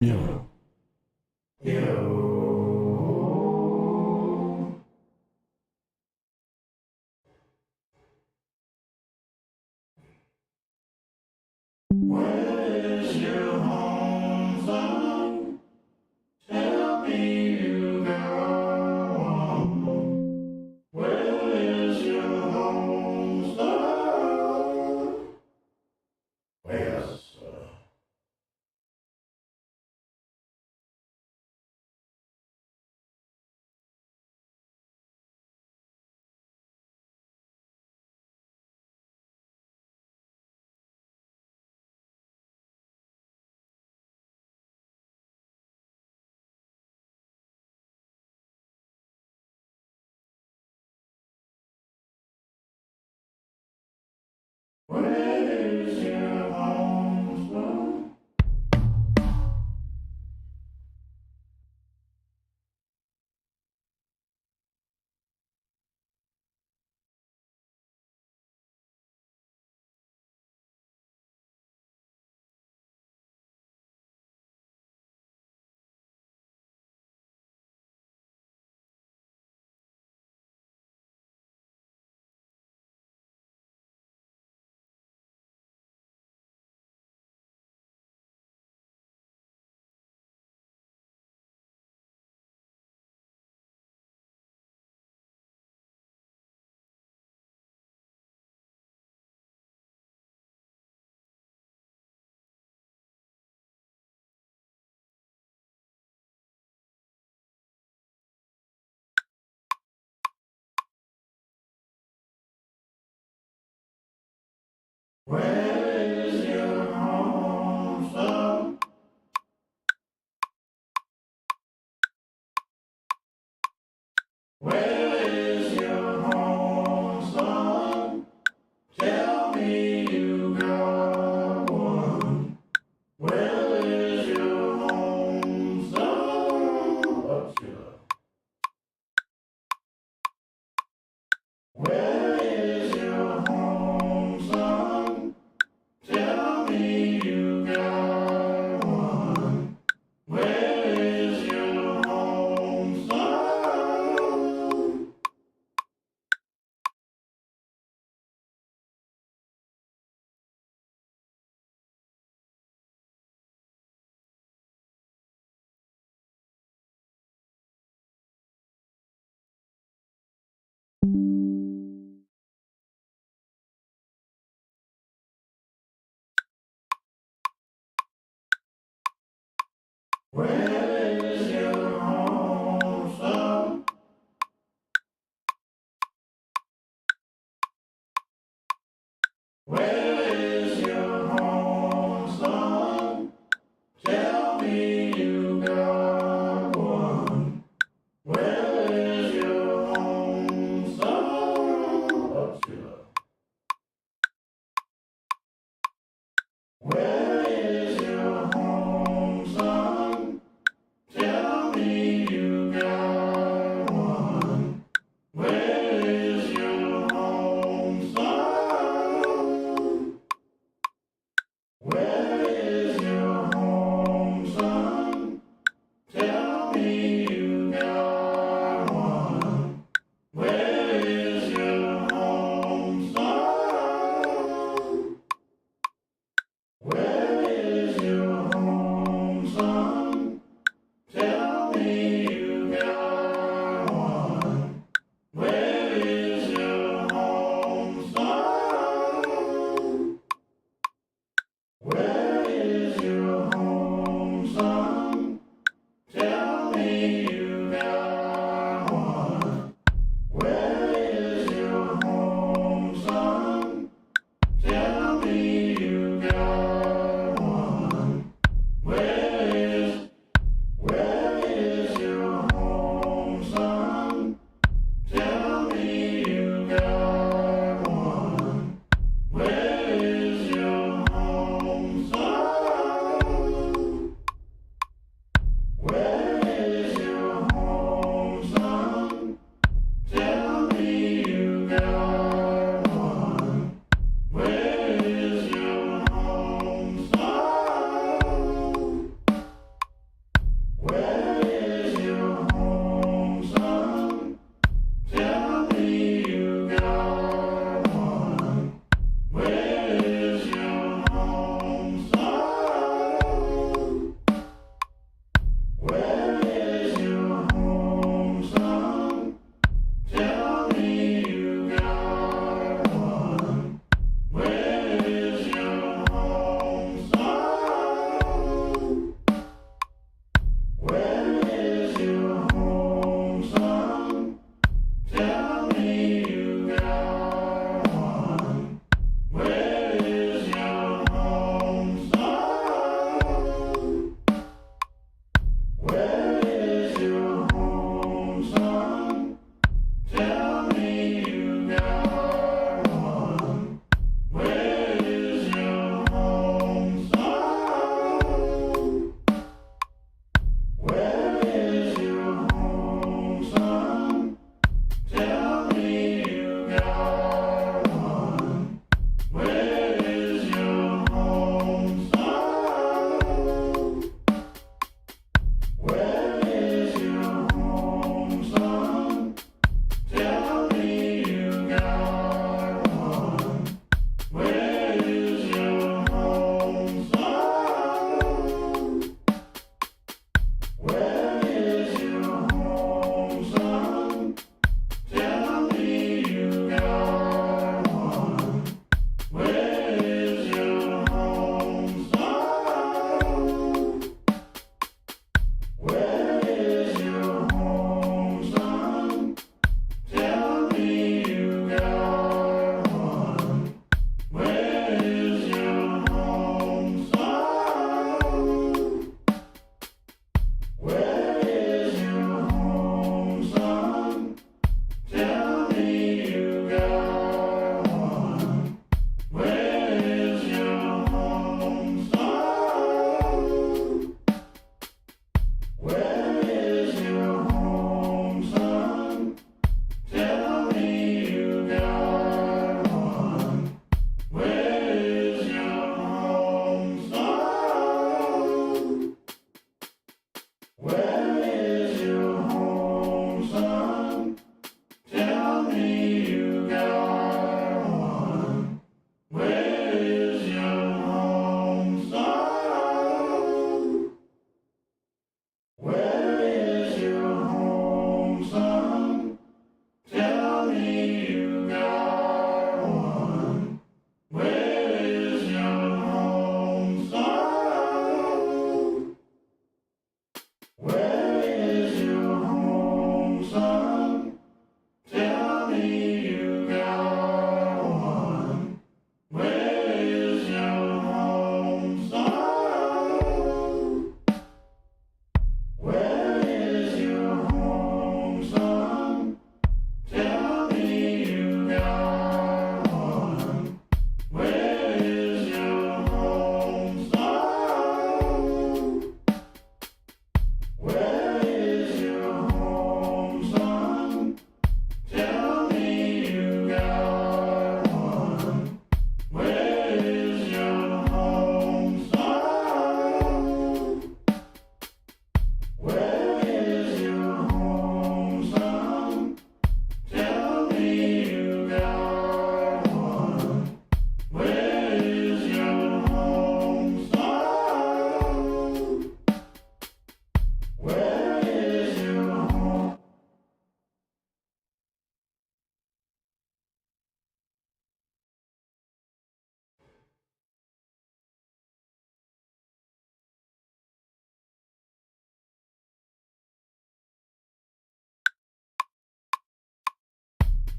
Yo, Yo. Where is your home, son? Tell me you go. Where is your home, son? Yes. Where is your home, son? Where is your home, son? Where is your home, son? Tell me you got one. Where is your home, son? Oh, where is your home, son? Tell me you got one. Where is your home, son? Where is your home, son? Where is your home, son? Tell me you got one. Where is your home, son? Oh, where is your home, son? Tell me you got one. Where is your home, son? Where is your home, son? Tell me you got one. Where is your home,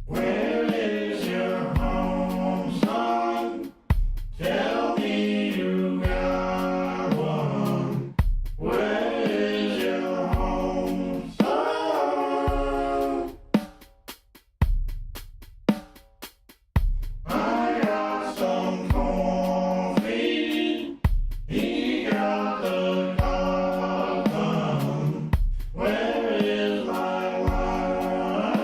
Where is your home, son? Tell me you got one. Where is your home, son? I got some coffee. He got the cotton. Where is my wife?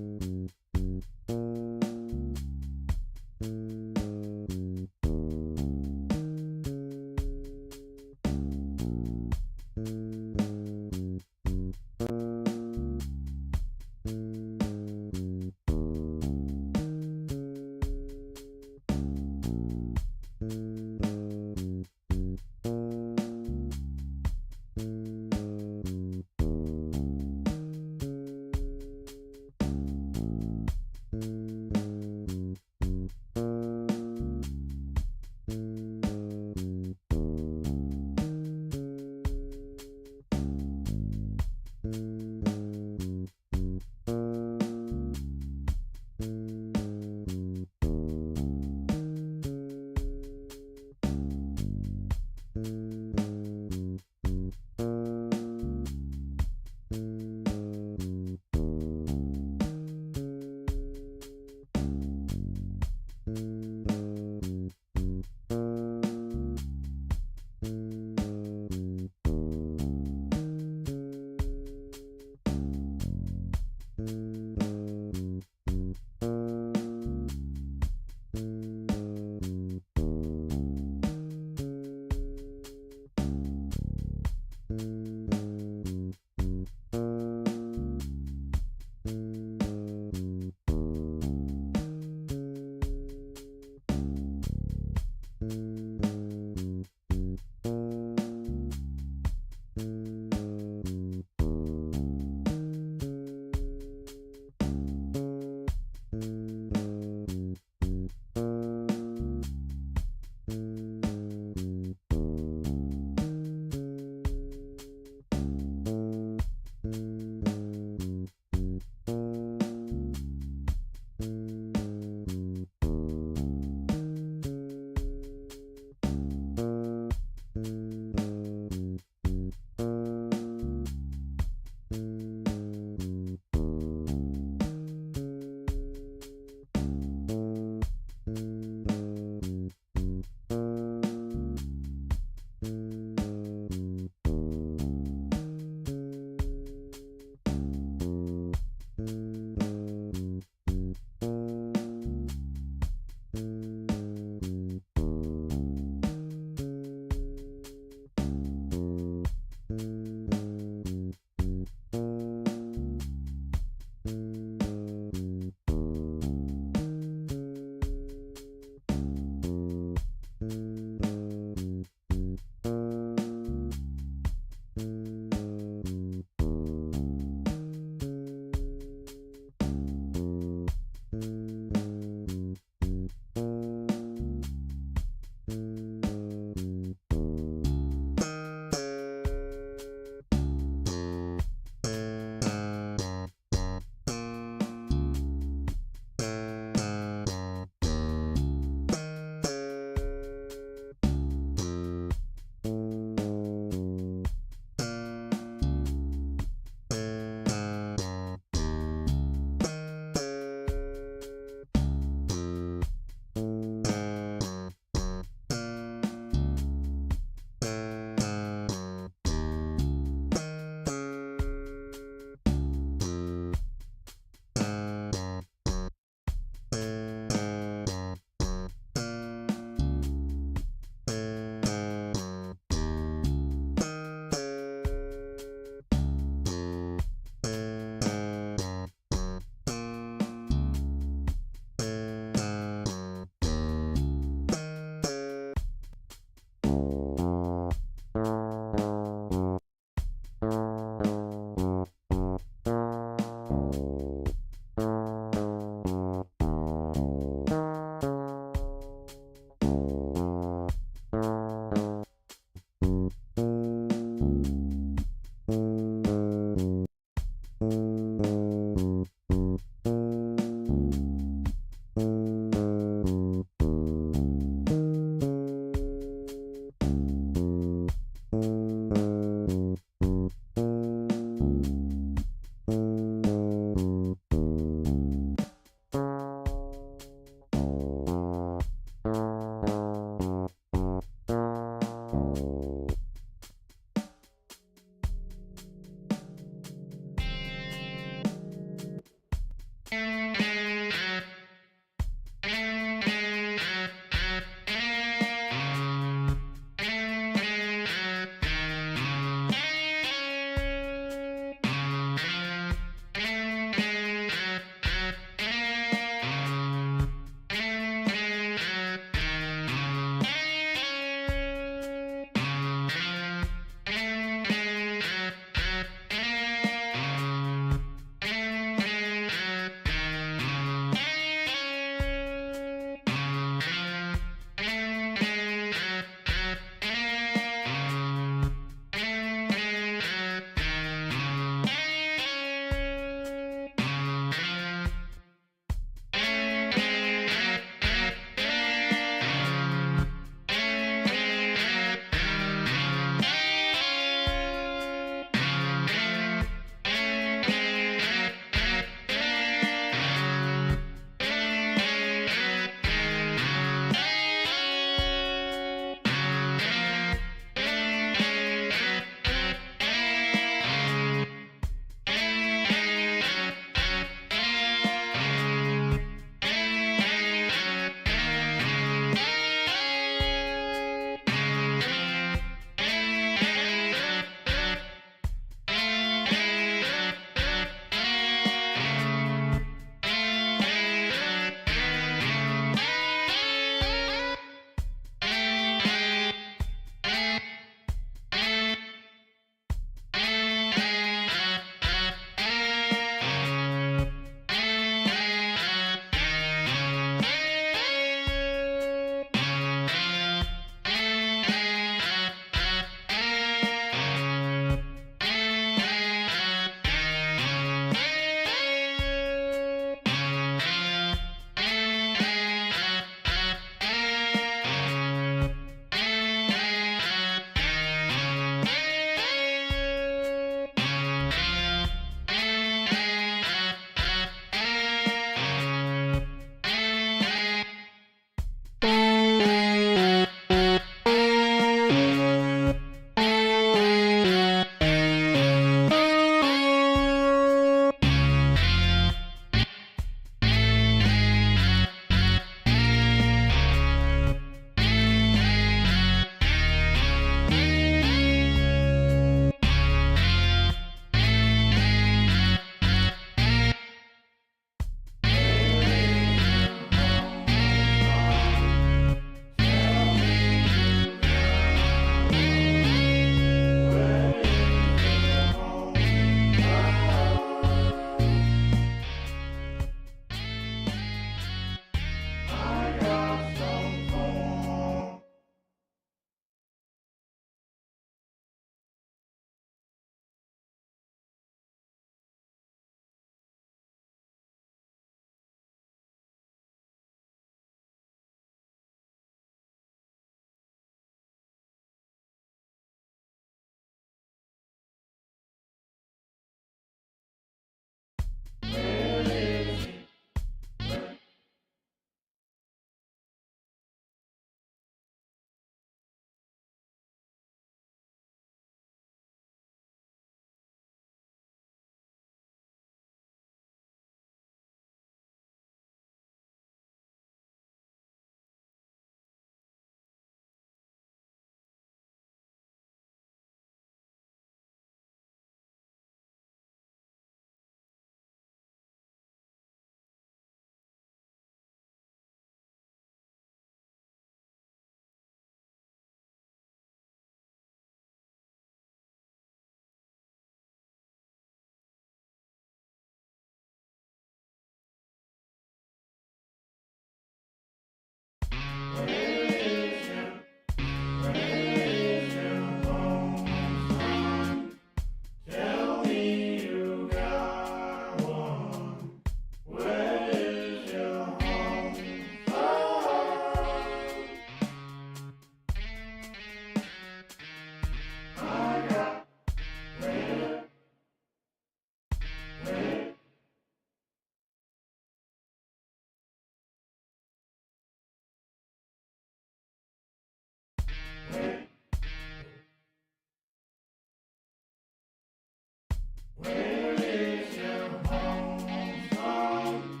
Where is your home song?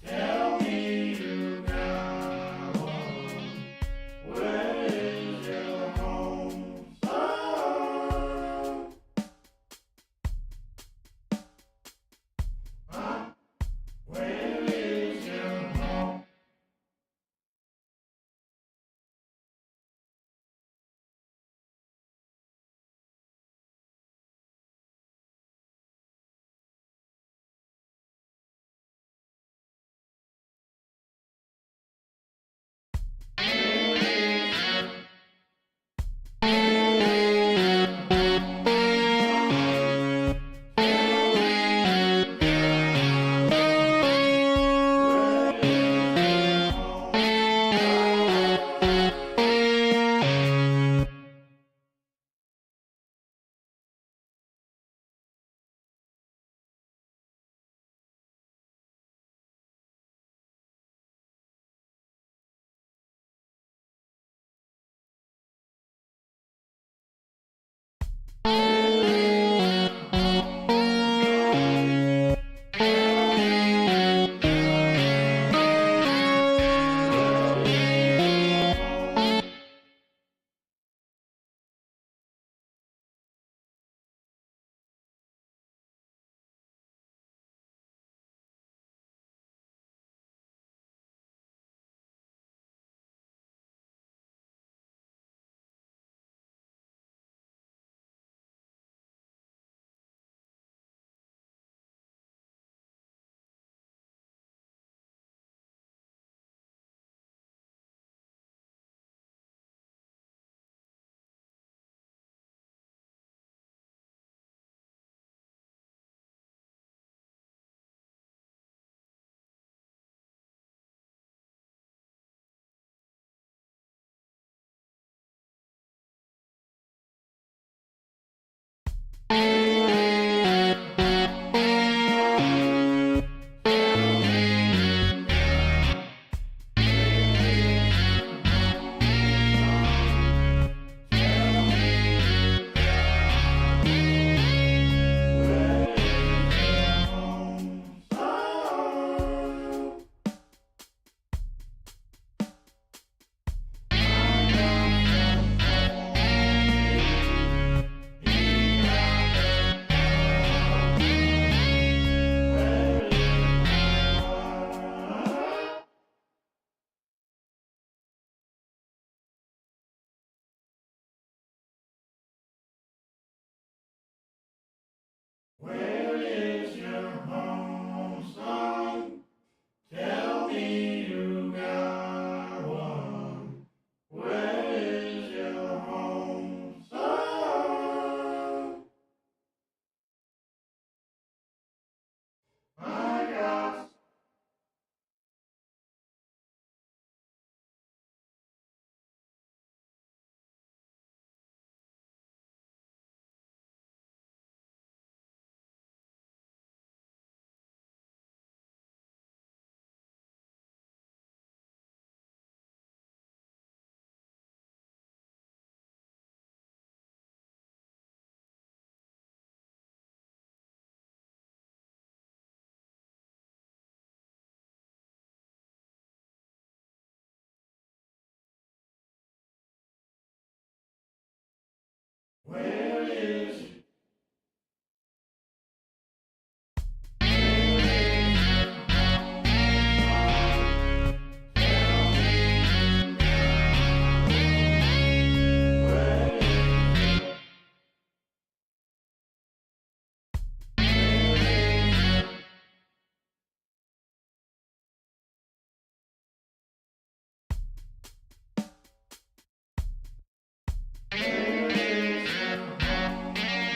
Tell me you got one. Where is your home song? Where is your home? Where is your home song? Tell me you got one. Where is your home song? I got where is your home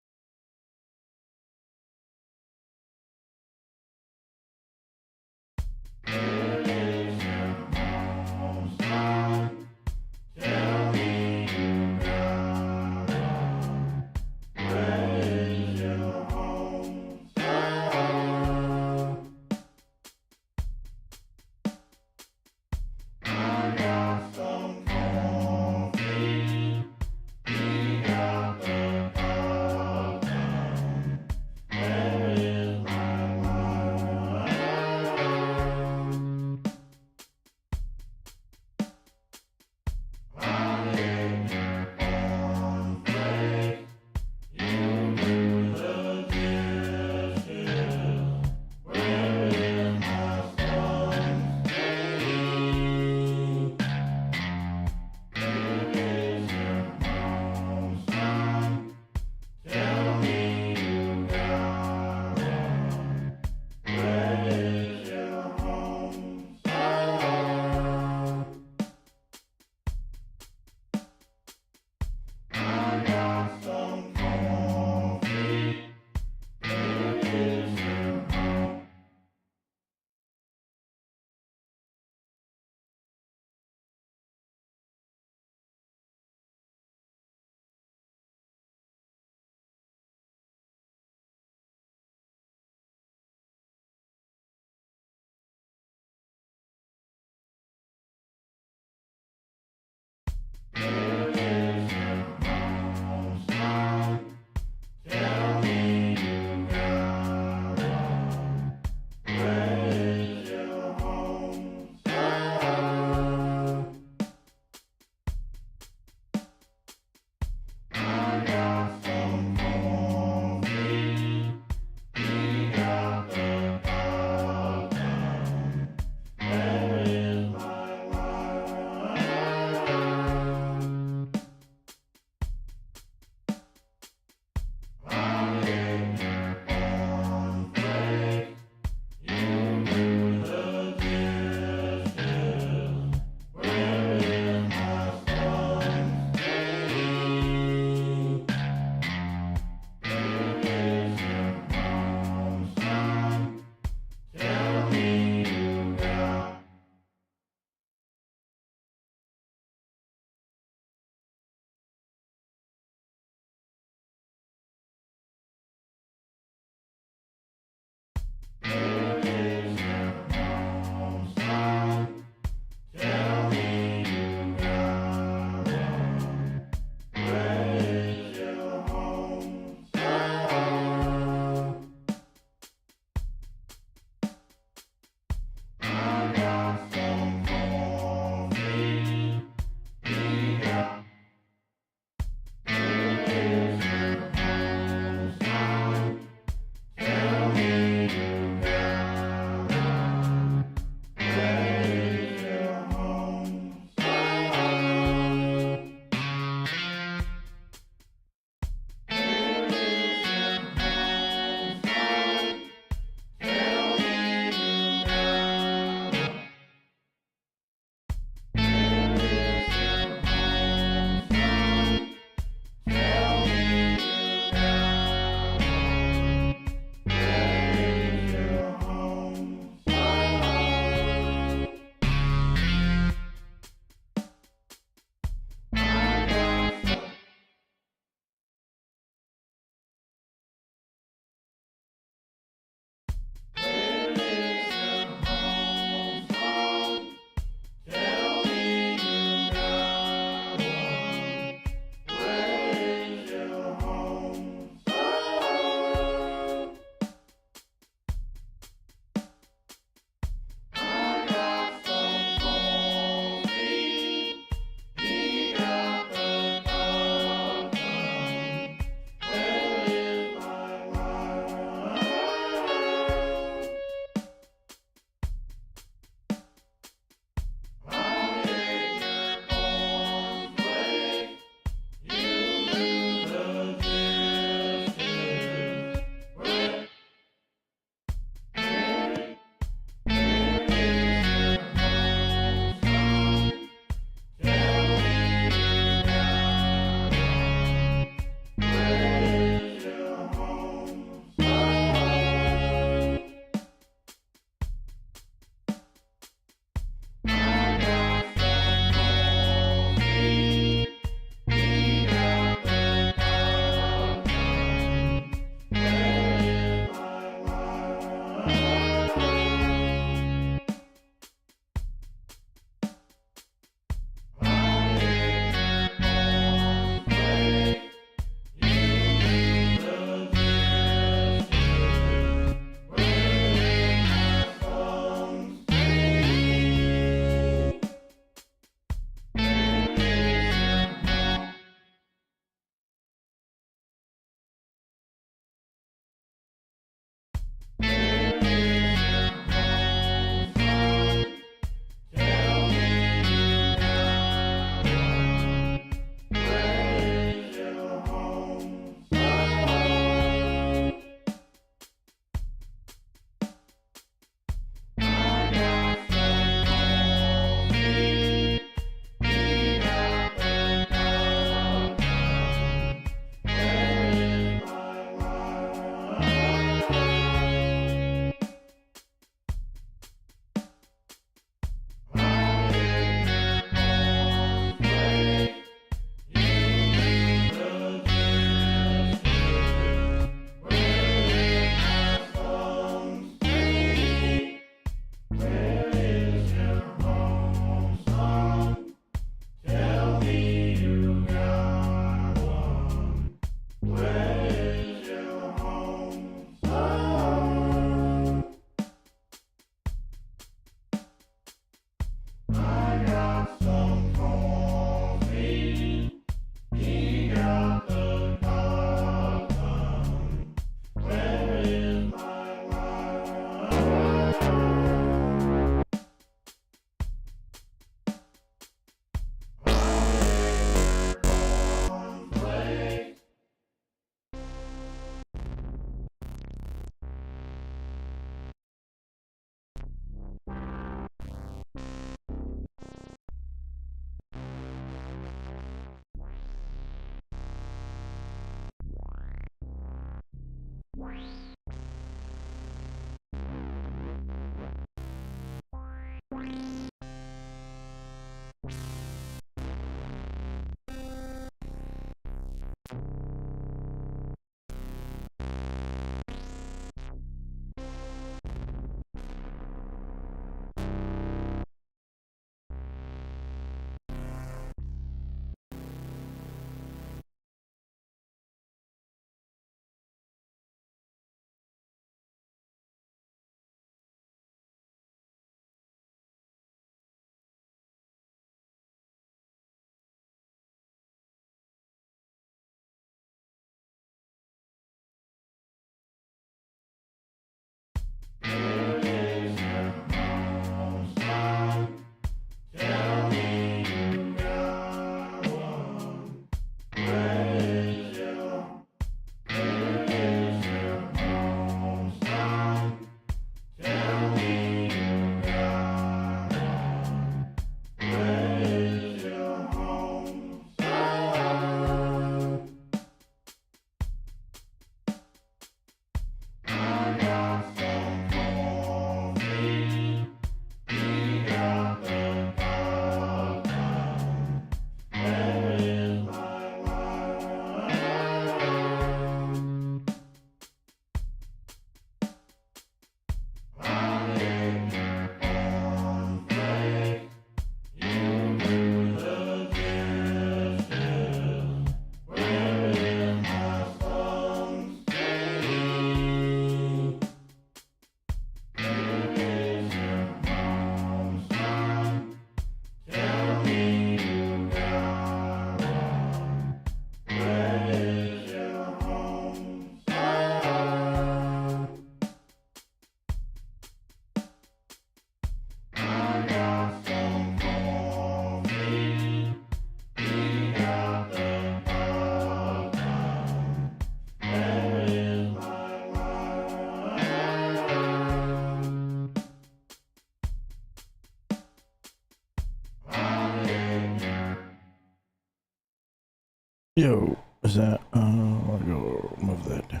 Yo, is that I'll go move that down.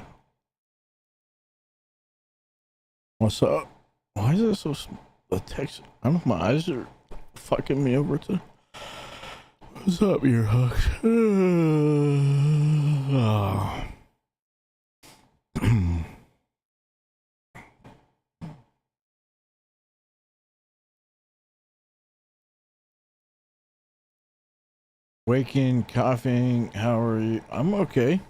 What's up? Why is it so the text? I don't know if my eyes are fucking me over to. What's up, ear hugs? Waking, coughing, how are you? I'm okay.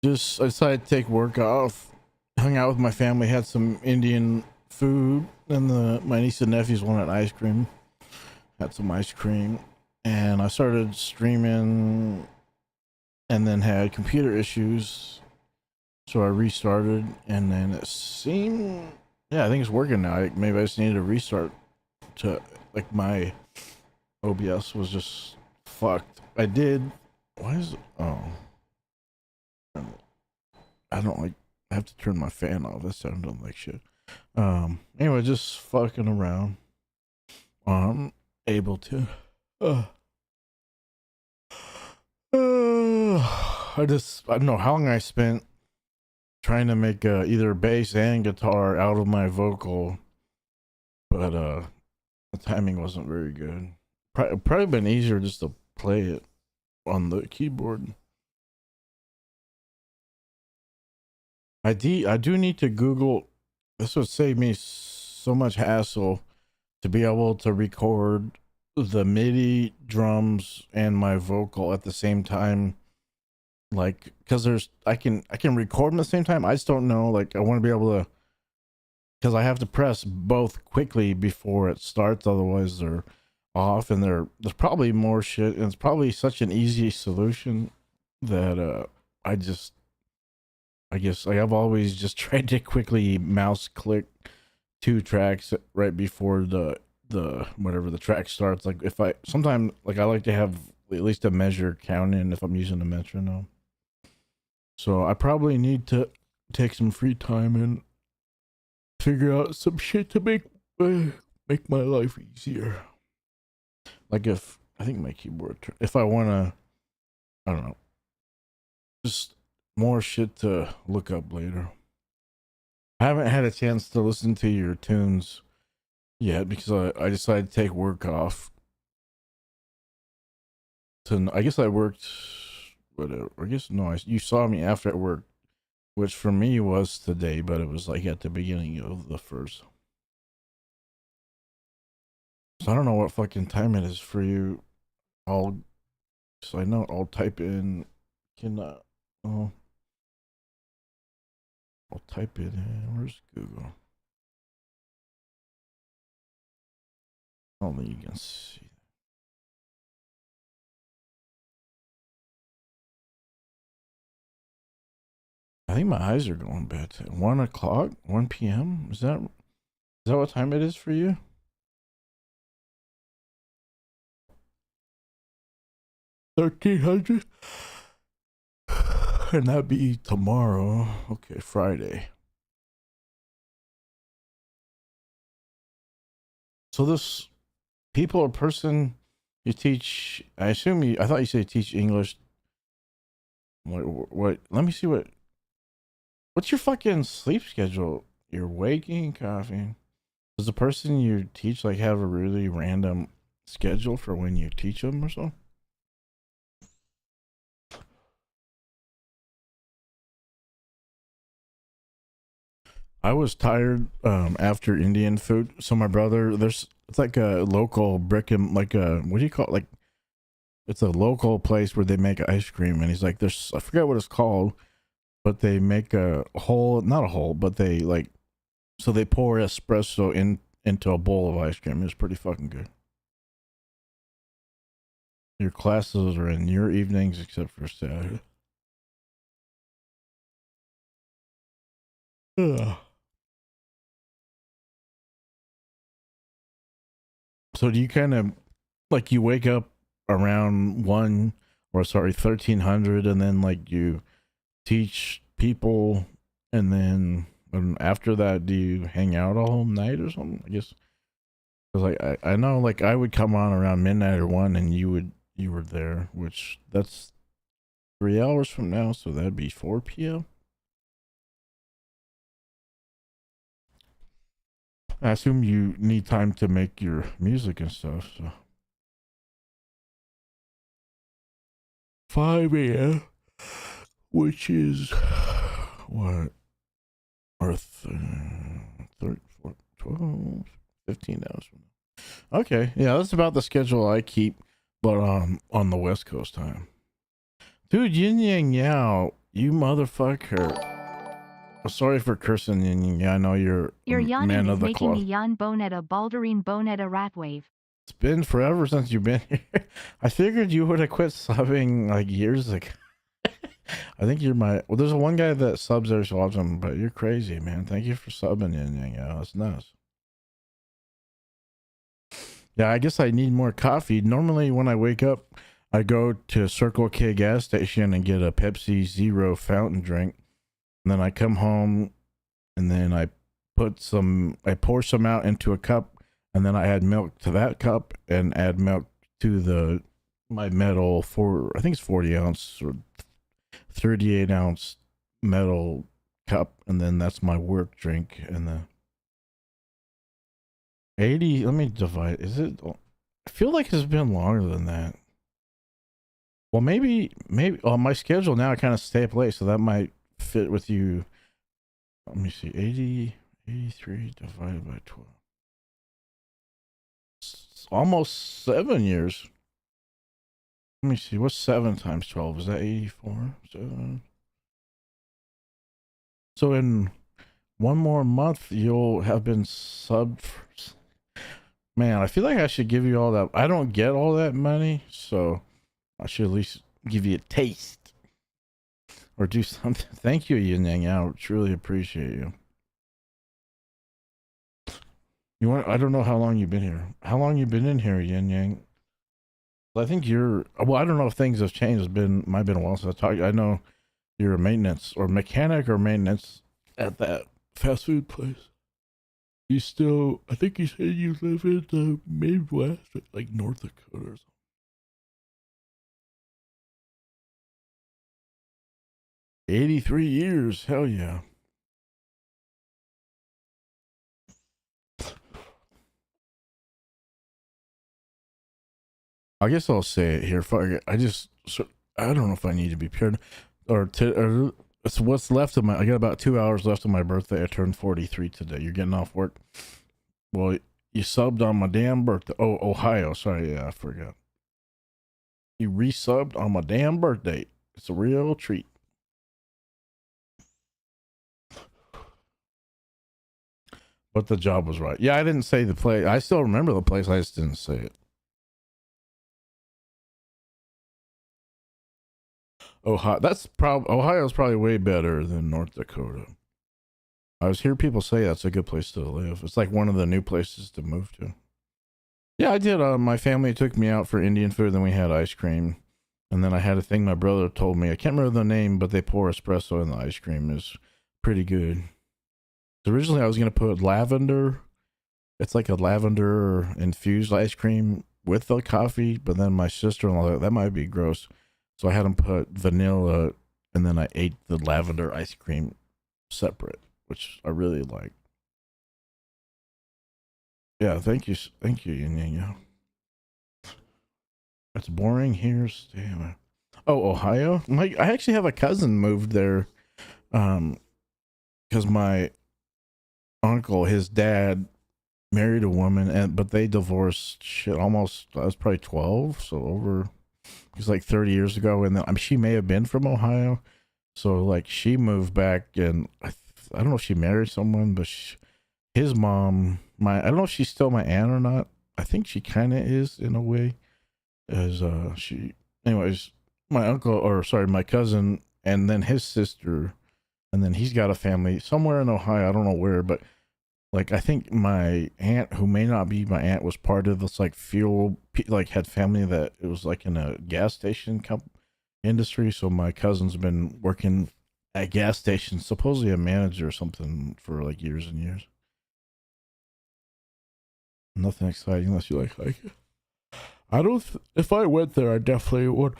Just I decided to take work off. Hung out with my family, had some Indian food, and my niece and nephews wanted ice cream. Had some ice cream, and I started streaming, and then had computer issues, so I restarted, and then it seemed, yeah, I think it's working now. Maybe I just needed a restart to, like, my OBS was just fucked. I did. Why is it? Oh, I don't like. I have to turn my fan off. That sounded like shit. Anyway, just fucking around. I'm able to. I don't know how long I spent trying to make either bass and guitar out of my vocal, but the timing wasn't very good. Probably been easier just to play it on the keyboard. I do need to Google. This would save me so much hassle to be able to record the MIDI drums and my vocal at the same time, like, because I can record them at the same time. I just don't know, like, I want to be able to, because I have to press both quickly before it starts, otherwise they're off, and there's probably more shit, and it's probably such an easy solution that I guess, like, I've always just tried to quickly mouse click 2 tracks right before the whatever the track starts. Like, if I sometimes, like, I like to have at least a measure count in if I'm using a metronome. So I probably need to take some free time and figure out some shit to make my life easier. Like, if I think my keyboard, if I want to, I don't know, just more shit to look up later. I haven't had a chance to listen to your tunes yet because I decided to take work off. I guess I worked, whatever. I guess, no, you saw me after at work, which for me was today, but it was like at the beginning of the first. So I don't know what fucking time it is for you. So I know I'll type in, oh, I'll type it in. Where's Google? Only you can see. I think my eyes are going bad. 1 o'clock, 1 p.m. Is that what time it is for you? 1300, and that'd be tomorrow. Okay, Friday. So this people or person you teach? I assume you. I thought you said teach English. What? Let me see what. What's your fucking sleep schedule? You're waking, coughing. Does the person you teach like have a really random schedule for when you teach them or something? I was tired after Indian food. So my brother, it's like a local brick and like a what do you call it? Like it's a local place where they make ice cream, and he's like, there's I forget what it's called, but they make a hole, not a hole, but they like so they pour espresso into a bowl of ice cream. It's pretty fucking good. Your classes are in your evenings except for Saturday. Ugh. So do you kind of like you wake up around 1300, and then like you teach people, and then after that do you hang out all night or something? I guess because like I know like I would come on around midnight or 1, and you were there, which that's 3 hours from now, so that'd be 4 p.m. I assume you need time to make your music and stuff, so 5 a.m., which is what, or 30, 12, 15 hours from now. Okay, yeah, that's about the schedule I keep, but on the West Coast time. Dude, yin yang yao, you motherfucker. Oh, sorry for cursing, yin yang. Yeah, I know you're Your a yawning man is of the making me cloth. yawn bonetta balderine bonetta ratwave. It's been forever since you've been here. I figured you would have quit subbing like years ago. I think you're well, there's one guy that subs there so often, but you're crazy, man. Thank you for subbing in, Yang Yao. It's nice. Yeah, I guess I need more coffee. Normally when I wake up, I go to Circle K gas station and get a Pepsi Zero fountain drink. And then I come home, and then I pour some out into a cup, and then I add milk to that cup and add milk to my metal I think it's 40 ounce or 38-ounce metal cup, and then that's my work drink. And the 80, let me divide, I feel like it's been longer than that. Well, maybe on my schedule now I kind of stay up late, so that might fit with you. Let me see, 83 divided by 12. It's almost 7 years. Let me see, what's 7 times 12? Is that 84? 7. So in one more month, you'll have been subbed. Man, I feel like I should give you all that. I don't get all that money, so I should at least give you a taste or do something. Thank you, Yin Yang. I truly appreciate you. I don't know how long you've been here. How long you been in here, Yin Yang? I think well, I don't know if things have changed. Might have been a while since I talked. I know you're a maintenance or mechanic or maintenance at that fast food place. You still, I think you said you live in the Midwest, like North Dakota or something. 83 years, hell yeah. I guess I'll say it here. Fuck it. I don't know if I need to be paired or it's what's left of my. I got about 2 hours left of my birthday. I turned 43 today. You're getting off work. Well, you subbed on my damn birthday. Oh, Ohio. Sorry, yeah, I forgot. You resubbed on my damn birthday. It's a real treat. But the job was right. Yeah, I didn't say the place. I still remember the place. I just didn't say it. Ohio. Ohio's probably way better than North Dakota. I was hearing people say that's a good place to live. It's like one of the new places to move to. Yeah, I did. My family took me out for Indian food. Then we had ice cream, and then I had a thing my brother told me. I can't remember the name, but they pour espresso in the ice cream. Is pretty good. Originally, I was gonna put lavender. It's like a lavender infused ice cream with the coffee, but then my sister-in-law, that might be gross. So I had them put vanilla, and then I ate the lavender ice cream separate, which I really like. Yeah, thank you, Yin Yang. It's boring here. Damn. Oh, Ohio. I actually have a cousin moved there, because my uncle, his dad, married a woman, but they divorced. Shit, almost. I was probably 12, so over. It was like 30 years ago, and then she may have been from Ohio, so like she moved back, and I don't know if she married someone, but his mom, I don't know if she's still my aunt or not. I think she kind of is in a way, as anyways, my uncle, or sorry, my cousin, and then his sister, and then he's got a family somewhere in Ohio. I don't know where, but like I think my aunt, who may not be my aunt, was part of this like fuel, like had family that it was like in a gas station industry. So my cousin's been working at gas stations, supposedly a manager or something, for like years and years. Nothing exciting unless you like hiking. I don't. If I went there, I definitely would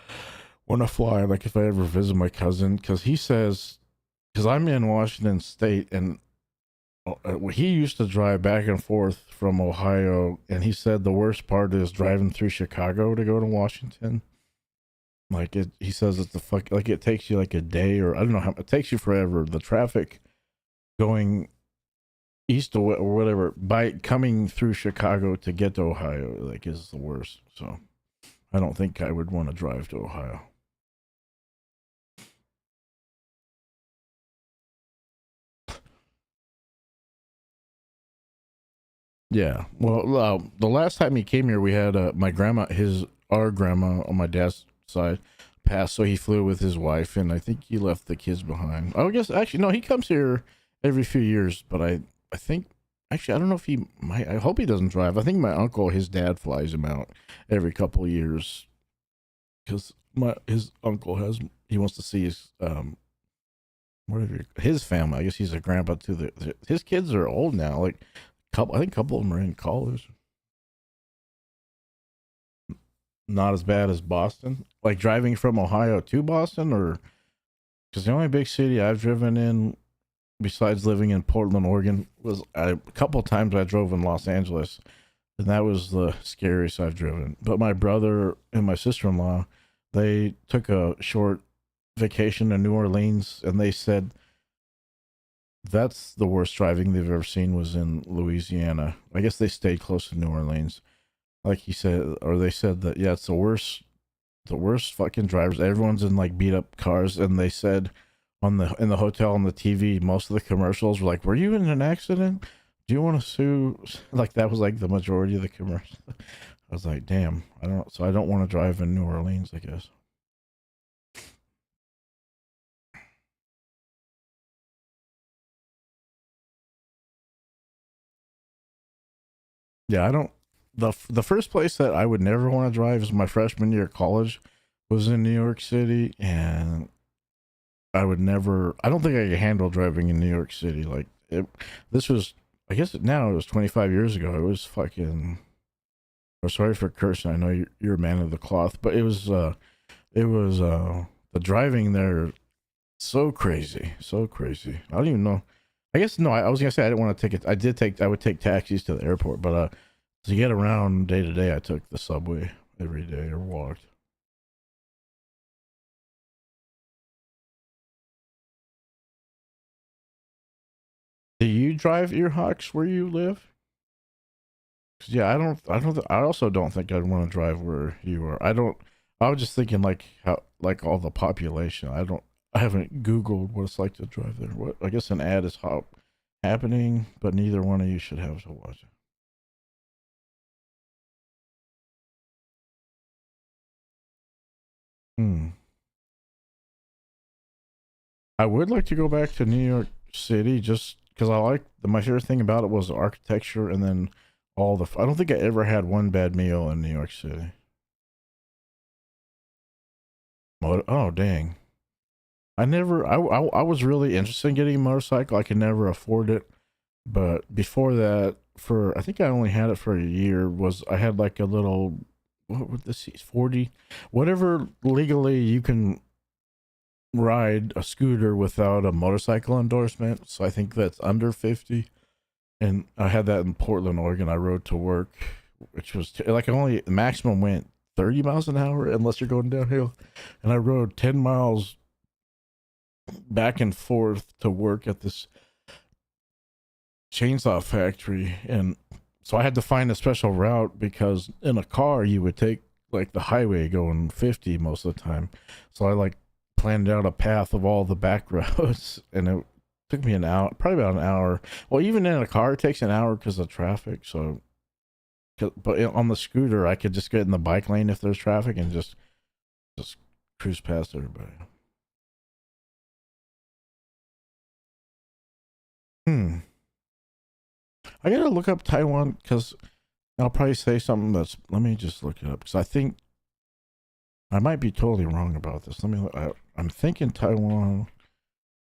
want to fly. Like if I ever visit my cousin, because he says, because I'm in Washington State, and he used to drive back and forth from Ohio, and he said the worst part is driving through Chicago to go to Washington. Like he says it's like it takes you like a day, or I don't know how it takes you forever. The traffic going east or whatever by coming through Chicago to get to Ohio, like, is the worst. So I don't think I would want to drive to Ohio. Yeah. Well, the last time he came here, we had my grandma, our grandma on my dad's side passed, so he flew with his wife, and I think he left the kids behind. I guess actually no, he comes here every few years, but I think actually I don't know if he might. I hope he doesn't drive. I think my uncle, his dad, flies him out every couple of years because his uncle he wants to see his whatever his family. I guess he's a grandpa to his kids are old now. Like I think a couple of them are in college. Not as bad as Boston. Like driving from Ohio to Boston, or because the only big city I've driven in, besides living in Portland, Oregon, was a couple of times I drove in Los Angeles, and that was the scariest I've driven. But my brother and my sister-in-law, they took a short vacation to New Orleans, and they said that's the worst driving they've ever seen was in Louisiana. I guess they stayed close to New Orleans. Like he said, or they said that, yeah, it's the worst fucking drivers. Everyone's in like beat up cars, and they said in the hotel on the TV, most of the commercials were like, "Were you in an accident? Do you want to sue?" Like that was like the majority of the commercials. I was like, damn, I don't want to drive in New Orleans, I guess. Yeah, I don't. The first place that I would never want to drive is my freshman year of college was in New York City, and I would never. I don't think I could handle driving in New York City. Like this was. I guess now it was 25 years ago. It was fucking. Or sorry for cursing. I know you're a man of the cloth, but it was. The driving there, so crazy, so crazy. I don't even know. I guess no. I was gonna say I didn't want to take it. I would take taxis to the airport, but to get around day to day, I took the subway. every day or walked. Do you drive ear hawks where you live? 'Cause, yeah, I also don't think I'd want to drive where you are. I was just thinking like how like all the population. I haven't Googled what it's like to drive there. What I guess an ad is happening, but neither one of you should have to watch it. Hmm. I would like to go back to New York City just because my favorite thing about it was the architecture and then all the. I don't think I ever had one bad meal in New York City. Oh dang! I was really interested in getting a motorcycle. I could never afford it, but before that, for I think I only had it for a year. Was I had like a little what would this 40 whatever legally you can ride a scooter without a motorcycle endorsement. So I think that's under 50. And I had that in Portland, Oregon. I rode to work, which was like only maximum went 30 miles an hour unless you're going downhill. And I rode 10 miles back and forth to work at this chainsaw factory. And so I had to find a special route because in a car you would take like the highway going 50 most of the time. So I like planned out a path of all the back roads, and it took me an hour, probably about an hour. Well, even in a car it takes an hour because of traffic. So but on the scooter I could just get in the bike lane if there's traffic and just cruise past everybody. Hmm. I gotta look up Taiwan because I'll probably say something that's. Let me just look it up because I think I might be totally wrong about this. Let me. I'm thinking Taiwan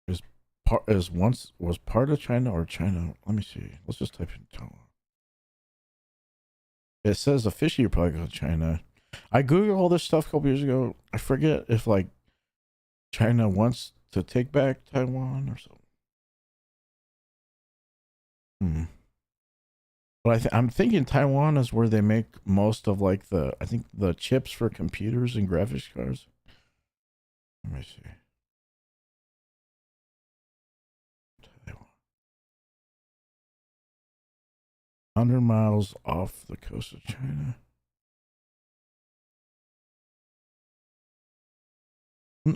is once was part of China or China. Let me see. Let's just type in Taiwan. It says officially Republic of China. I googled all this stuff a couple years ago. I forget if like China wants to take back Taiwan or something. Hmm. But I'm thinking Taiwan is where they make most of like I think the chips for computers and graphics cards. Let me see. Taiwan. 100 miles off the coast of China.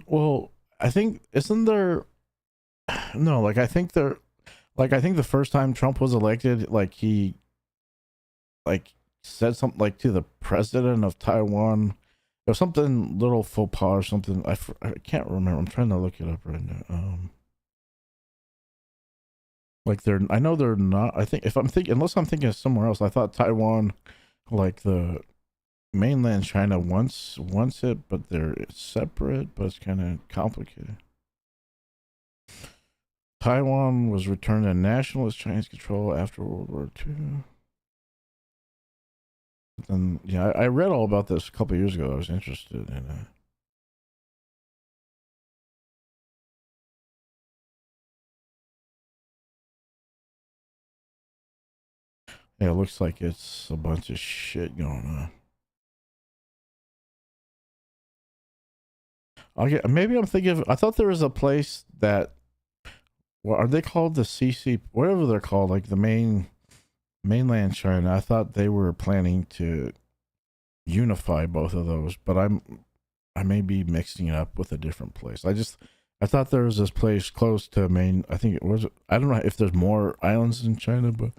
Well, I think isn't there no, like I think the first time Trump was elected, like he like said something like to the president of Taiwan or something little faux pas or something. I can't remember. I'm trying to look it up right now. Like I know they're not. I think if I'm thinking, unless I'm thinking of somewhere else, I thought Taiwan, like the mainland China, wants it, but they're separate. But it's kind of complicated. Taiwan was returned to nationalist Chinese control after World War II. And yeah, I read all about this a couple years ago. I was interested in it. Yeah, it looks like it's a bunch of shit going on. Maybe I'm thinking of. I thought there was a place that. What are they called? The CC, whatever they're called, like the mainland China. I thought they were planning to unify both of those, but I may be mixing it up with a different place. I thought there was this place close to main. I think it was. I don't know if there's more islands in China, but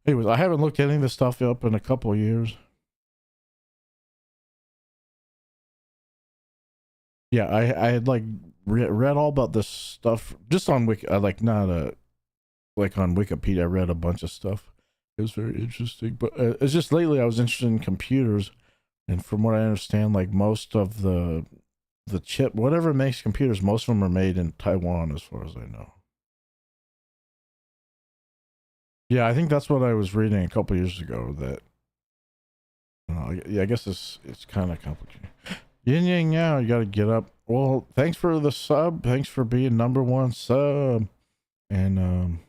anyways, I haven't looked any of this stuff up in a couple of years. Yeah, I had like read all about this stuff just on Wiki. I like not like on Wikipedia. I read a bunch of stuff. It was very interesting, but it's just lately I was interested in computers, and from what I understand, like most of the chip, whatever makes computers, most of them are made in Taiwan, as far as I know. Yeah, I think that's what I was reading a couple years ago. That yeah, I guess it's kind of complicated. Yin yang now, you got to get up. Well, thanks for the sub. Thanks for being number one sub, and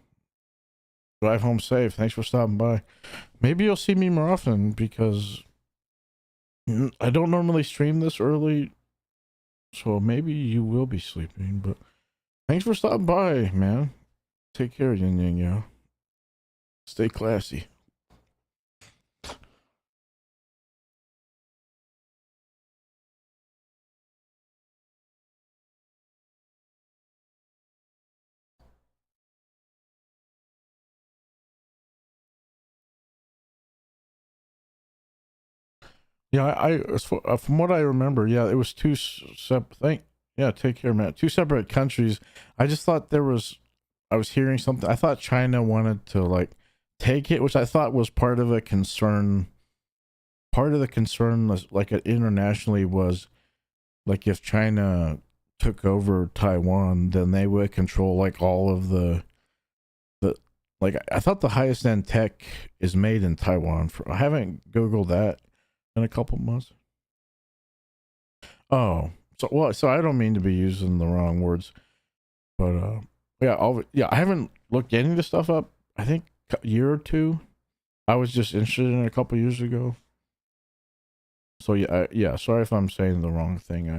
drive home safe. Thanks for stopping by. Maybe you'll see me more often because I don't normally stream this early, so maybe you will be sleeping. But thanks for stopping by, man. Take care, Yin Yang Yao. Stay classy. Yeah, from what I remember, yeah, it was two separate. Yeah, take care, man. Two separate countries. I just thought there was. I was hearing something. I thought China wanted to like take it, which I thought was part of a concern. Part of the concern, was, like internationally, was like if China took over Taiwan, then they would control like all of the like. I thought the highest end tech is made in Taiwan. I haven't googled that in a couple months. Oh, so I don't mean to be using the wrong words, but yeah, I haven't looked any of this stuff up. I think a year or two. I was just interested in it a couple years ago. So yeah, yeah. Sorry if I'm saying the wrong thing.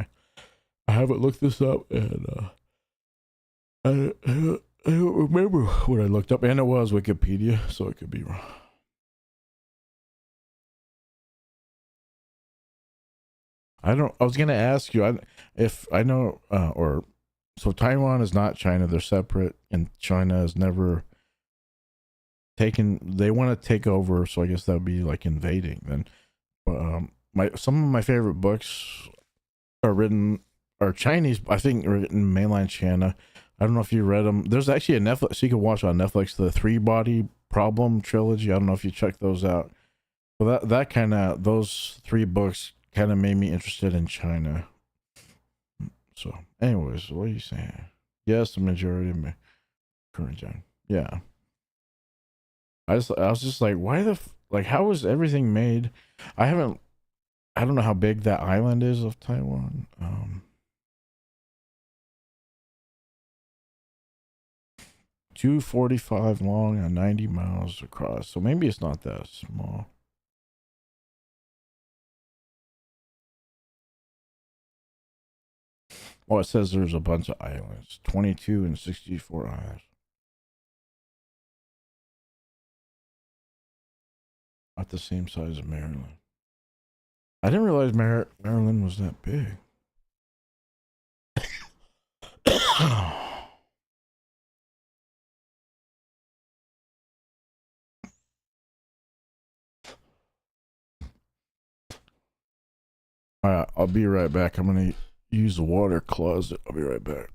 I haven't looked this up, and I don't remember what I looked up, and it was Wikipedia, so it could be wrong. I don't. I was gonna ask you if I know, or so Taiwan is not China; they're separate, and China has never taken. They want to take over, so I guess that would be like invading then. But my some of my favorite books are written are Chinese. I think written in mainland China. I don't know if you read them. There's actually a Netflix you can watch on Netflix, the Three Body Problem trilogy. I don't know if you checked those out. Well, that kind of those three books kind of made me interested in China. So, anyways, what are you saying? Yes, the majority of my current gen. Yeah, I was just like, why like how was everything made? I haven't. I don't know how big that island is of Taiwan. 245 long and 90 miles across. So maybe it's not that small. Oh, it says there's a bunch of islands, 22 and 64 islands. Not the same size as Maryland. I didn't realize Maryland was that big. All right, I'll be right back. I'm going to use the water closet. I'll be right back.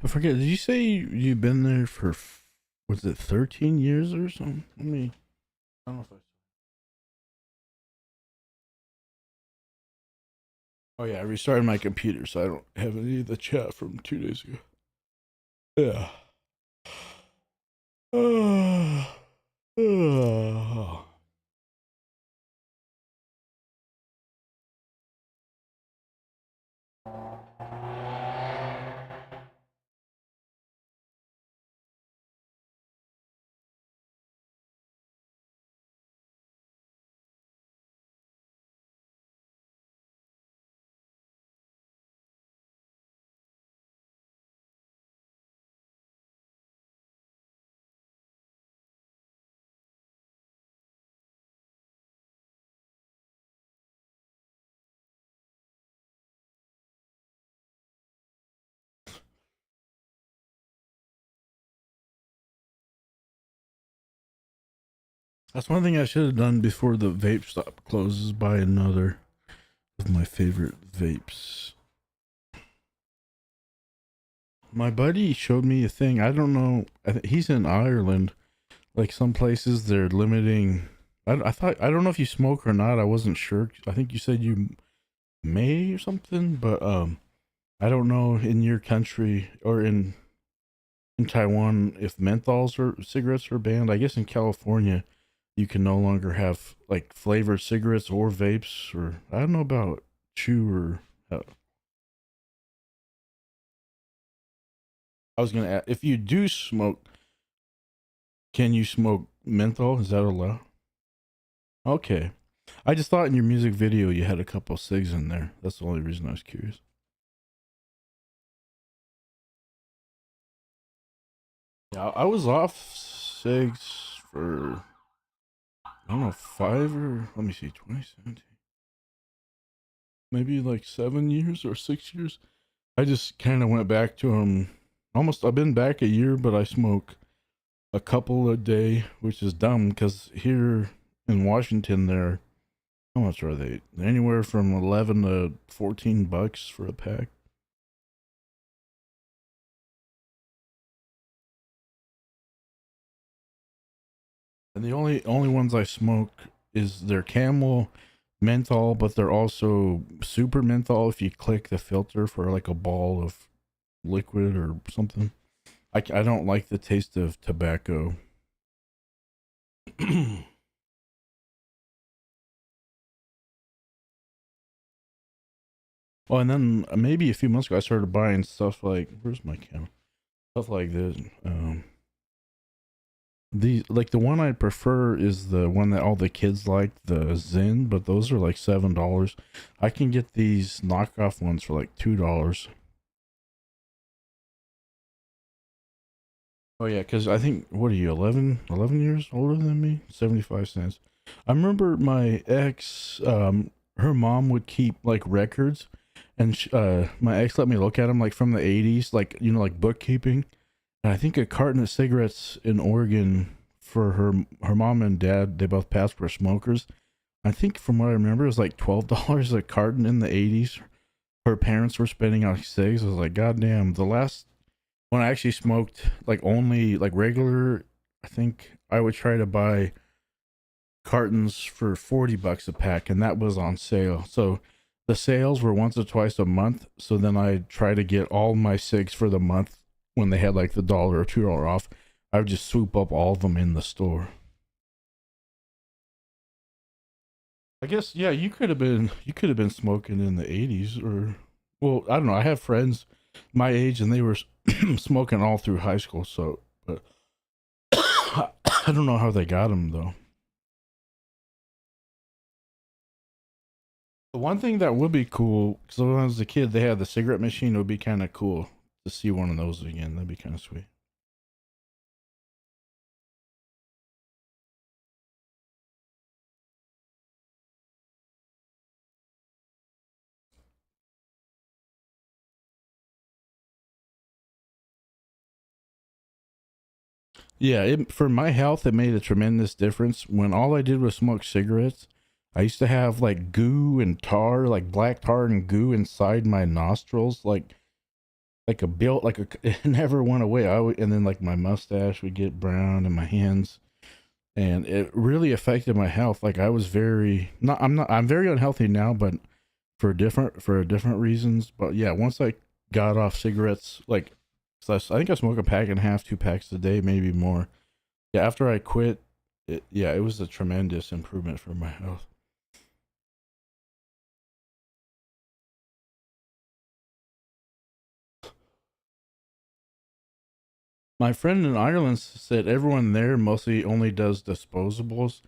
I forget. Did you say you've been there for was it 13 years or something? Let me. I don't know if I. Oh yeah, I restarted my computer, so I don't have any of the chat from 2 days ago. Yeah. That's one thing I should have done before the vape shop closes. Buy another of my favorite vapes. My buddy showed me a thing. I don't know. He's in Ireland. Like some places, they're limiting. I thought I don't know if you smoke or not. I wasn't sure. I think you said you may or something, but I don't know in your country or in Taiwan if menthols or cigarettes are banned. I guess in California you can no longer have like flavored cigarettes or vapes, or I don't know about chew or I was gonna ask, if you do smoke, can you smoke menthol? Is that allowed? Okay. I just thought in your music video you had a couple cigs in there. That's the only reason I was curious. Yeah, I was off cigs for I don't know 5 or let me see 2017, maybe like 7 years or 6 years. I just kind of went back to them. Almost I've been back a year, but I smoke a couple a day, which is dumb because here in Washington they're how much are they? Anywhere from 11 to $14 for a pack. And the only ones I smoke is their Camel menthol, but they're also super menthol if you click the filter for like a ball of liquid or something. I don't like the taste of tobacco. Oh, and then maybe a few months ago I started buying stuff like where's my camera? Stuff like this. The one I prefer is the one that all the kids like, the Zen, but those are like $7. I can get these knockoff ones for like $2. Oh yeah, because I think what are you 11 years older than me? 75 cents. I remember my ex, her mom would keep like records, and my ex let me look at them like from the 80s, like like bookkeeping. And I think a carton of cigarettes in Oregon for her mom and dad, they both passed for smokers. I think from what I remember, it was like $12 a carton in the 80s. Her parents were spending on cigs. I was like, God damn, the last when I actually smoked like only like regular, I think I would try to buy cartons for $40 a pack, and that was on sale. So the sales were once or twice a month. So then I try to get all my cigs for the month when they had like the dollar or $2 off. I would just swoop up all of them in the store. I guess yeah, you could have been smoking in the 80s or well, I don't know. I have friends my age and they were smoking all through high school, so but I don't know how they got them though. The one thing that would be cool, because when I was a kid, they had the cigarette machine. It would be kind of cool to see one of those again. That'd be kind of sweet. Yeah, for my health, it made a tremendous difference. When all I did was smoke cigarettes, I used to have like goo and tar, like black tar and goo inside my nostrils. Like like a built like a it never went away. And then like my mustache would get brown and my hands, and it really affected my health. Like I was very not I'm very unhealthy now, but for different reasons. But yeah, once I got off cigarettes, like so I think I smoke a pack and a half, 2 packs a day, maybe more. Yeah, after I quit, it was a tremendous improvement for my health. My friend in Ireland said everyone there mostly only does disposables,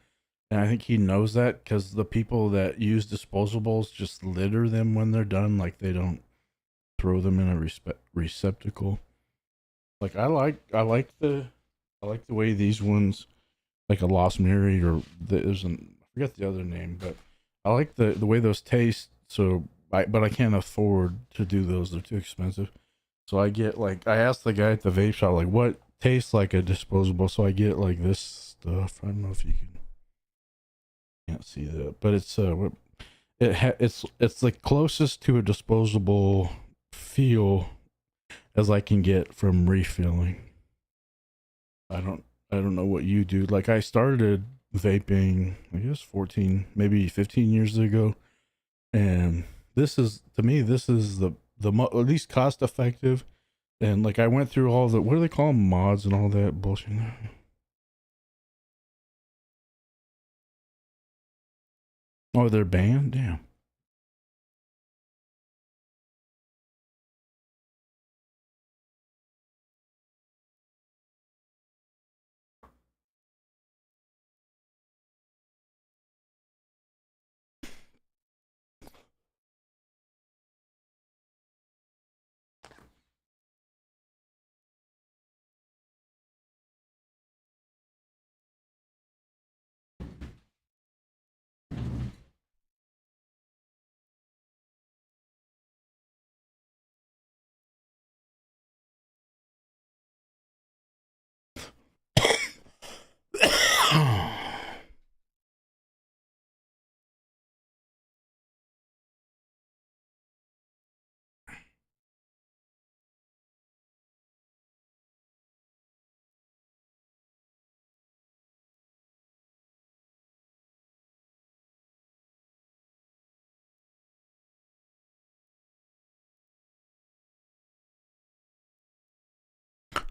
and I think he knows that because the people that use disposables just litter them when they're done, like they don't throw them in a receptacle. Like I like the way these ones, like a Lost Mary or there's an I forget the other name, but I like the way those taste. So but I can't afford to do those; they're too expensive. So I get like I asked the guy at the vape shop like what tastes like a disposable. So I get like this stuff. I don't know if you can't see that, but it's the closest to a disposable feel as I can get from refilling. I don't I don't know what you do. Like I started vaping I guess 14 maybe 15 years ago, and this is to me this is the least cost effective. And like I went through all the what do they call 'em, mods and all that bullshit. Oh, they're banned. Damn.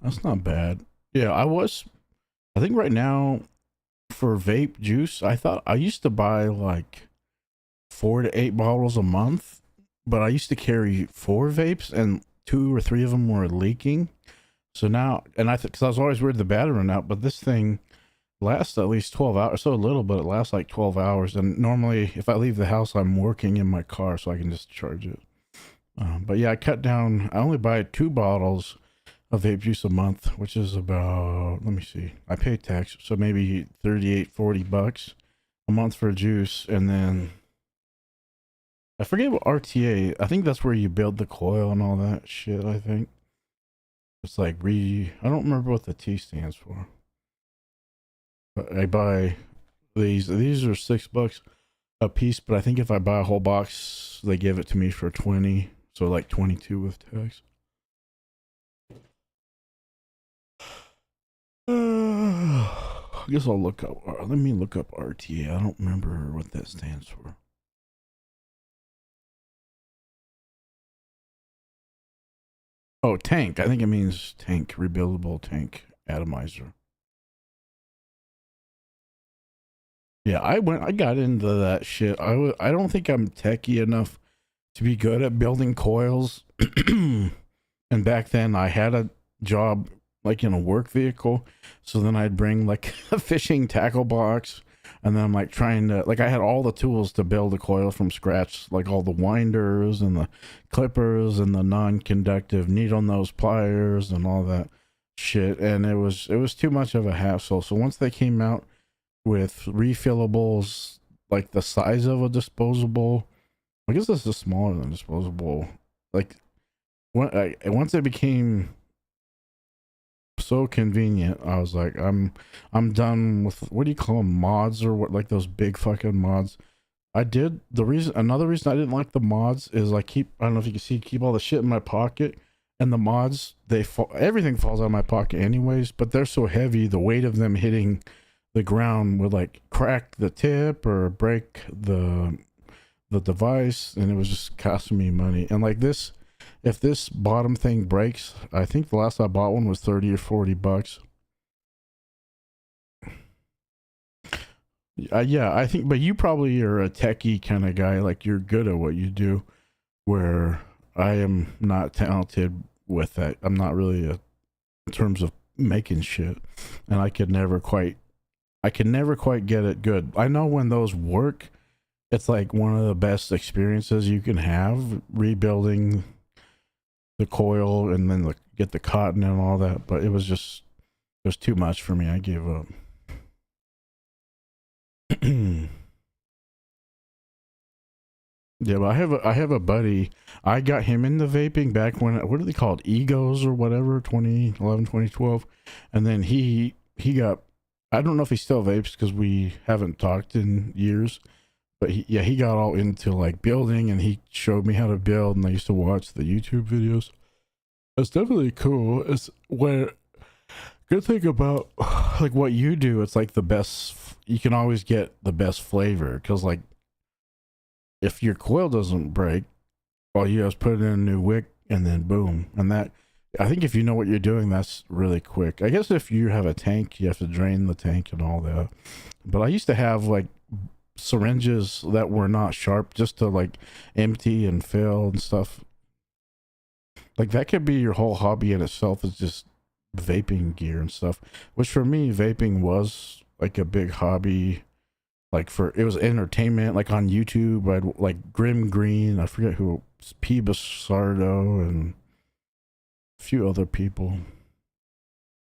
That's not bad. Yeah, I think right now for vape juice, I thought I used to buy like 4 to 8 bottles a month, but I used to carry 4 vapes and 2 or 3 of them were leaking. So now, and because I was always worried the battery run out, but this thing lasts at least 12 hours. So little, but it lasts like 12 hours. And normally, if I leave the house, I'm working in my car, so I can just charge it. But yeah, I cut down. I only buy 2 bottles of vape juice a month, which is about, let me see, I pay tax, so maybe 38, $40 a month for juice. And then I forget what RTA, I think that's where you build the coil and all that shit. I think it's like I don't remember what the T stands for, but I buy these are $6 a piece, but I think if I buy a whole box they give it to me for 20, so like 22 with tax. I guess I'll look up. Let me look up RTA. I don't remember what that stands for. Oh, tank. I think it means tank, rebuildable tank atomizer. Yeah, I got into that shit. I don't think I'm techie enough to be good at building coils. And back then I had a job like in a work vehicle, so then I'd bring like a fishing tackle box, and then I'm like trying to like I had all the tools to build a coil from scratch, like all the winders and the clippers and the non-conductive needle nose pliers and all that shit, and it was too much of a hassle. So once they came out with refillables like the size of a disposable, I guess this is smaller than disposable, like once it became so convenient, I was like, I'm done with what do you call them, mods, or what, like those big fucking mods. Another reason I didn't like the mods is I don't know if you can see, keep all the shit in my pocket, and the mods, everything falls out of my pocket anyways, but they're so heavy, the weight of them hitting the ground would like crack the tip or break the device, and it was just costing me money. And like this, if this bottom thing breaks, I think the last I bought one was 30 or 40 bucks. Yeah, I think, but you probably are a techie kind of guy, like you're good at what you do, where I am not talented with that. I'm not really in terms of making shit, and I could never quite get it good. I know when those work, it's like one of the best experiences you can have, rebuilding the coil and then get the cotton and all that. But it was too much for me. I gave up. Yeah, but I have a buddy. I got him into vaping back when, what are they called, egos or whatever, 2011, 2012, and then he got, I don't know if he still vapes because we haven't talked in years, but he got all into like building, and he showed me how to build, and I used to watch the YouTube videos. It's definitely cool. It's where, good thing about like what you do, it's like the best, you can always get the best flavor, because like if your coil doesn't break, all you have is put in a new wick and then boom. And that, I think if you know what you're doing, that's really quick. I guess if you have a tank, you have to drain the tank and all that. But I used to have like syringes that were not sharp, just to like empty and fill and stuff. Like that could be your whole hobby in itself, is just vaping gear and stuff, which for me, vaping was like a big hobby. Like it was entertainment, like on YouTube, I'd like Grim Green, I forget who, P. Basardo, and a few other people.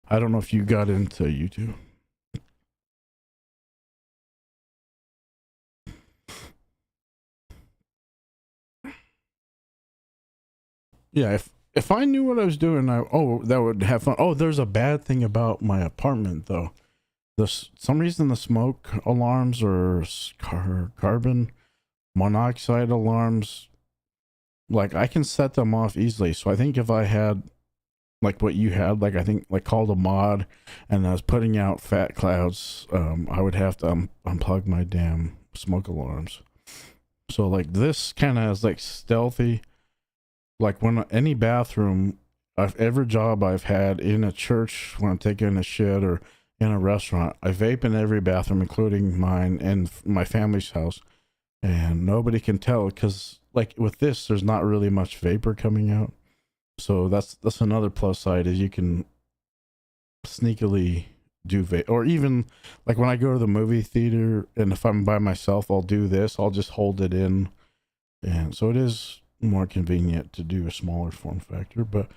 I don't know if you got into YouTube. Yeah, if I knew what I was doing, that would have fun. Oh, there's a bad thing about my apartment though. Some reason the smoke alarms or carbon monoxide alarms, like I can set them off easily. So I think if I had like what you had, like I think like called a mod, and I was putting out fat clouds, I would have to unplug my damn smoke alarms. So like this kind of is like stealthy. Like when any bathroom, every job I've had in a church, when I'm taking a shit, or in a restaurant, I vape in every bathroom, including mine and my family's house, and nobody can tell, because like with this, there's not really much vapor coming out. So that's another plus side, is you can sneakily do vape. Or even like when I go to the movie theater, and if I'm by myself, I'll do this. I'll just hold it in, and so it is more convenient to do a smaller form factor. But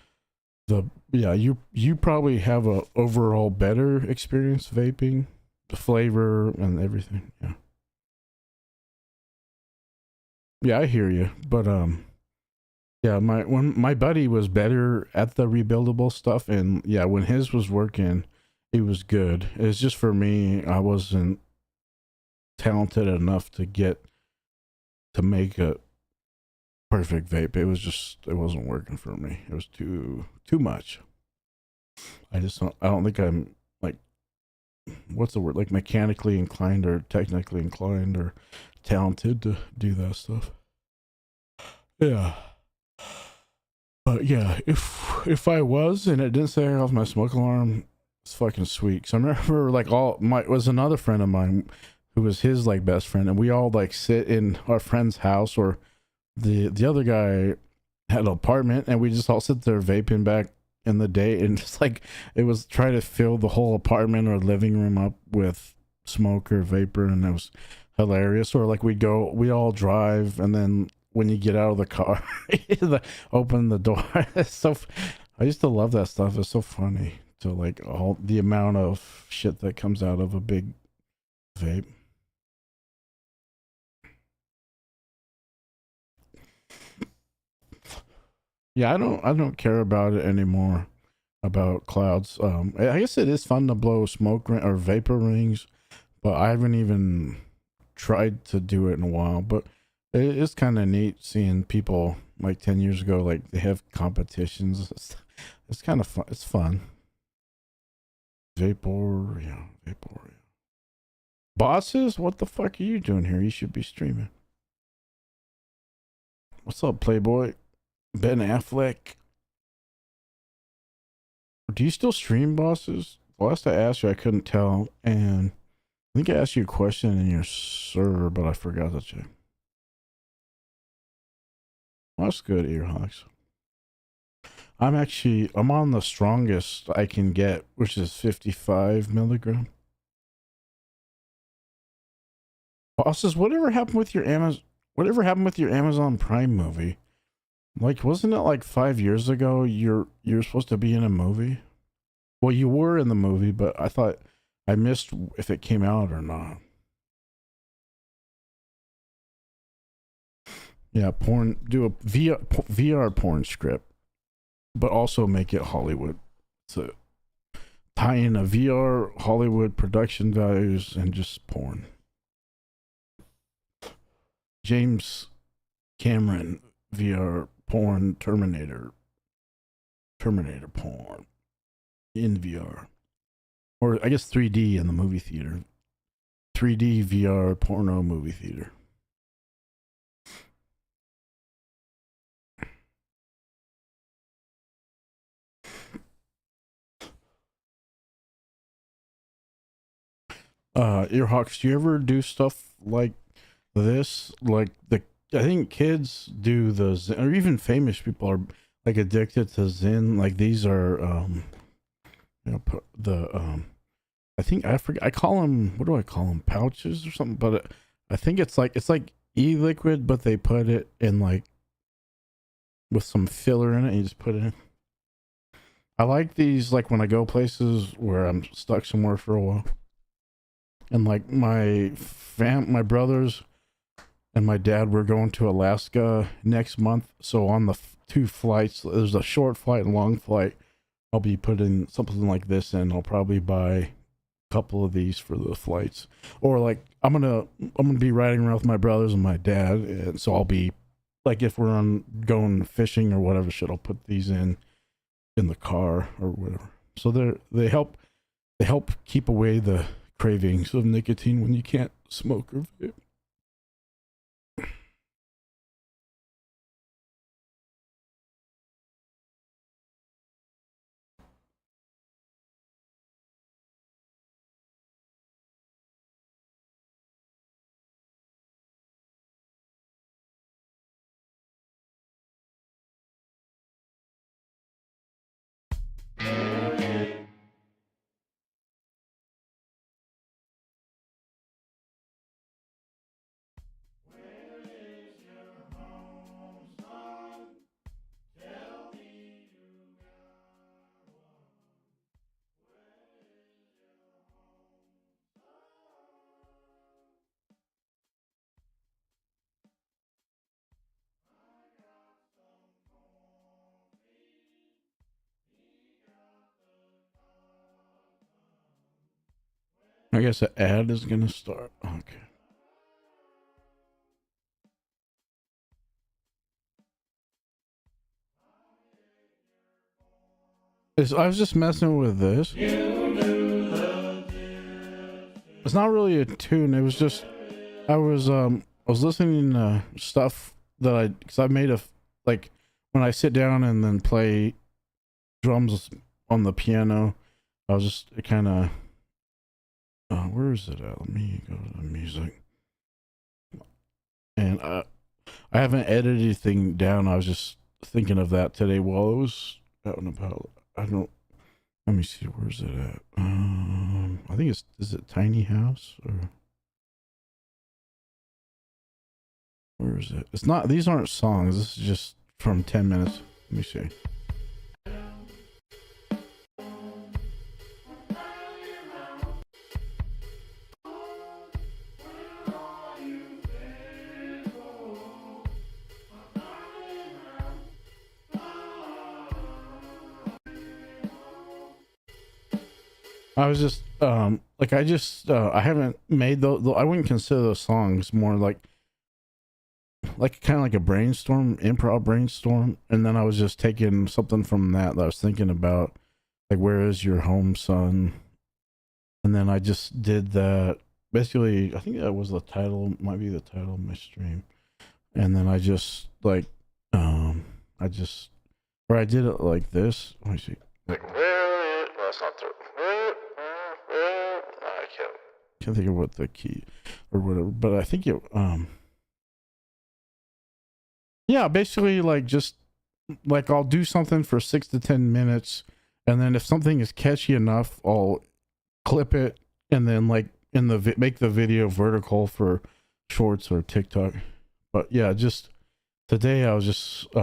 you probably have a overall better experience vaping, the flavor and everything. Yeah, I hear you. But yeah, my buddy was better at the rebuildable stuff, and yeah, when his was working, it was good. It's just for me, I wasn't talented enough to make a perfect vape. It wasn't working for me. It was too much. I don't think I'm like, what's the word, like mechanically inclined or technically inclined or talented to do that stuff. Yeah. But yeah, if I was, and it didn't say off my smoke alarm, it's fucking sweet. Cause I remember like was another friend of mine who was his like best friend, and we all like sit in our friend's house, or the other guy had an apartment, and we just all sit there vaping back in the day, and just like it was trying to fill the whole apartment or living room up with smoke or vapor, and it was hilarious. Or like we all drive, and then when you get out of the car, open the door. I used to love that stuff. It's so funny to like all the amount of shit that comes out of a big vape. Yeah, I don't care about it anymore, about clouds. I guess it is fun to blow smoke or vapor rings, but I haven't even tried to do it in a while. But it is kind of neat seeing people like 10 years ago. Like they have competitions. It's kind of fun. It's fun. Vaporia. Bosses, what the fuck are you doing here? You should be streaming. What's up, Playboy? Ben Affleck. Do you still stream, Bosses? Last I asked you, I couldn't tell, and I think I asked you a question in your server, but I forgot to check. Well, that's good, Earhawks. I'm on the strongest I can get, which is 55 milligram. Bosses, whatever happened with your Amazon Prime movie? Like, wasn't it like 5 years ago you're supposed to be in a movie? Well, you were in the movie, but I thought I missed if it came out or not. Yeah, do a VR porn script, but also make it Hollywood. So tie in a VR Hollywood production values and just porn. James Cameron VR porn Terminator porn in VR, or I guess 3D in the movie theater. 3D VR porno movie theater. Earhawks, do you ever do stuff like this? Like I think kids do or even famous people are like addicted to Zen. Like these are, I think I forget. I call them, what do I call them? Pouches or something. But I think it's like e-liquid, but they put it in like with some filler in it. And you just put it in. I like these like when I go places where I'm stuck somewhere for a while. And like my brothers and my dad, we're going to Alaska next month. So on the two flights, there's a short flight and long flight. I'll be putting something like this in. I'll probably buy a couple of these for the flights. Or like I'm gonna be riding around with my brothers and my dad, and so I'll be like, if we're going fishing or whatever shit, I'll put these in the car or whatever. So they help keep away the cravings of nicotine when you can't smoke or vape. I guess an ad is gonna start. Okay. I was just messing with this. It's not really a tune. It was just I was listening to stuff that because I made like when I sit down and then play drums on the piano. I was just kind of where is it at? Let me go to the music. And I haven't edited anything down. I was just thinking of that today while I was out and about. Let me see, where's it at? I think is it Tiny House or where is it? It's not, these aren't songs. This is just from 10 minutes. Let me see. I was just like I haven't made those. I wouldn't consider those songs, more like like kind of like a brainstorm, improv brainstorm, and then I was just taking something from that I was thinking about, like where is your home, son? And then I just did that. Basically, I think that was the title, might be the title of my stream. And then I just like, I just, or I did it like this. Let me see. Like, no, that's not true. I can't think of what the key or whatever, but I think it, yeah, basically like just like I'll do something for 6 to 10 minutes, and then if something is catchy enough, I'll clip it and then like in the make the video vertical for shorts or TikTok. But yeah, just today I was just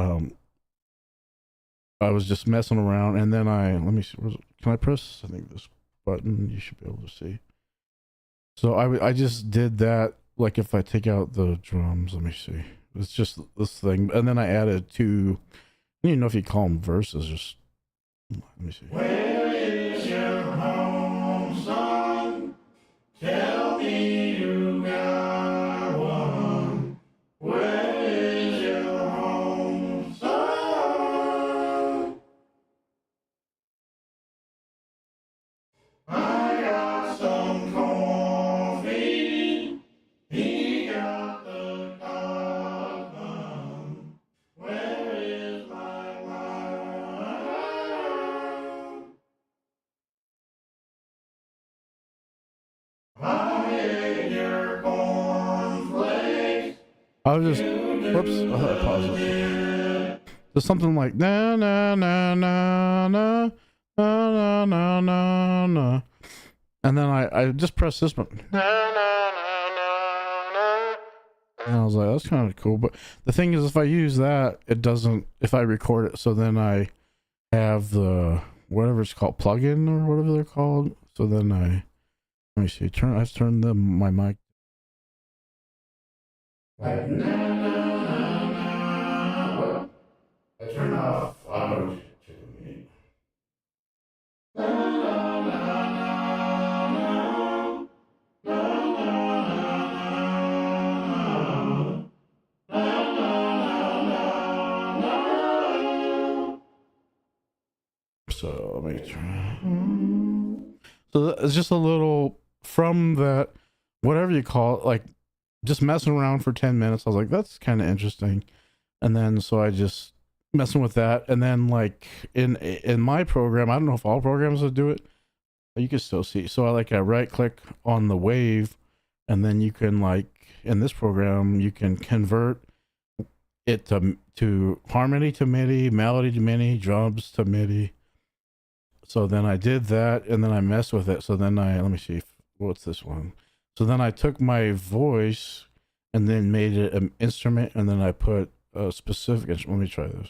messing around, and then let me see, can I press, I think this button, you should be able to see. So I just did that, like if I take out the drums, let me see, it's just this thing, and then I added two, I don't even know if you call them verses, just let me see. Where is your home, son? Tell me you got one. Where is your home, son? I got some coffee. He got the cotton. Where is my wine? I ate your cornflakes. I was just, whoops, I thought I paused it. There's something like na na na na na na na na na na, and then I just pressed this button. Na, na, na, na, na. And I was like, that's kind of cool. But the thing is, if I use that, it doesn't. If I record it, so then I have the whatever it's called, plugin or whatever they're called. So then let me see. I've turned my mic. Like na na na na. What? I turn off auto to me. Na na na na na na na na. So let me try. So it's just a little from that, whatever you call it, like just messing around for 10 minutes. I was like, that's kind of interesting. And then so I just messing with that, and then like in my program, I don't know if all programs will do it, but you can still see. So I right click on the wave, and then you can, like in this program, you can convert it to harmony to MIDI, melody to MIDI, drums to MIDI. So then I did that, and then I messed with it. So then let me see, what's this one? So then I took my voice and then made it an instrument, and then I put a specific instrument. Let me try this.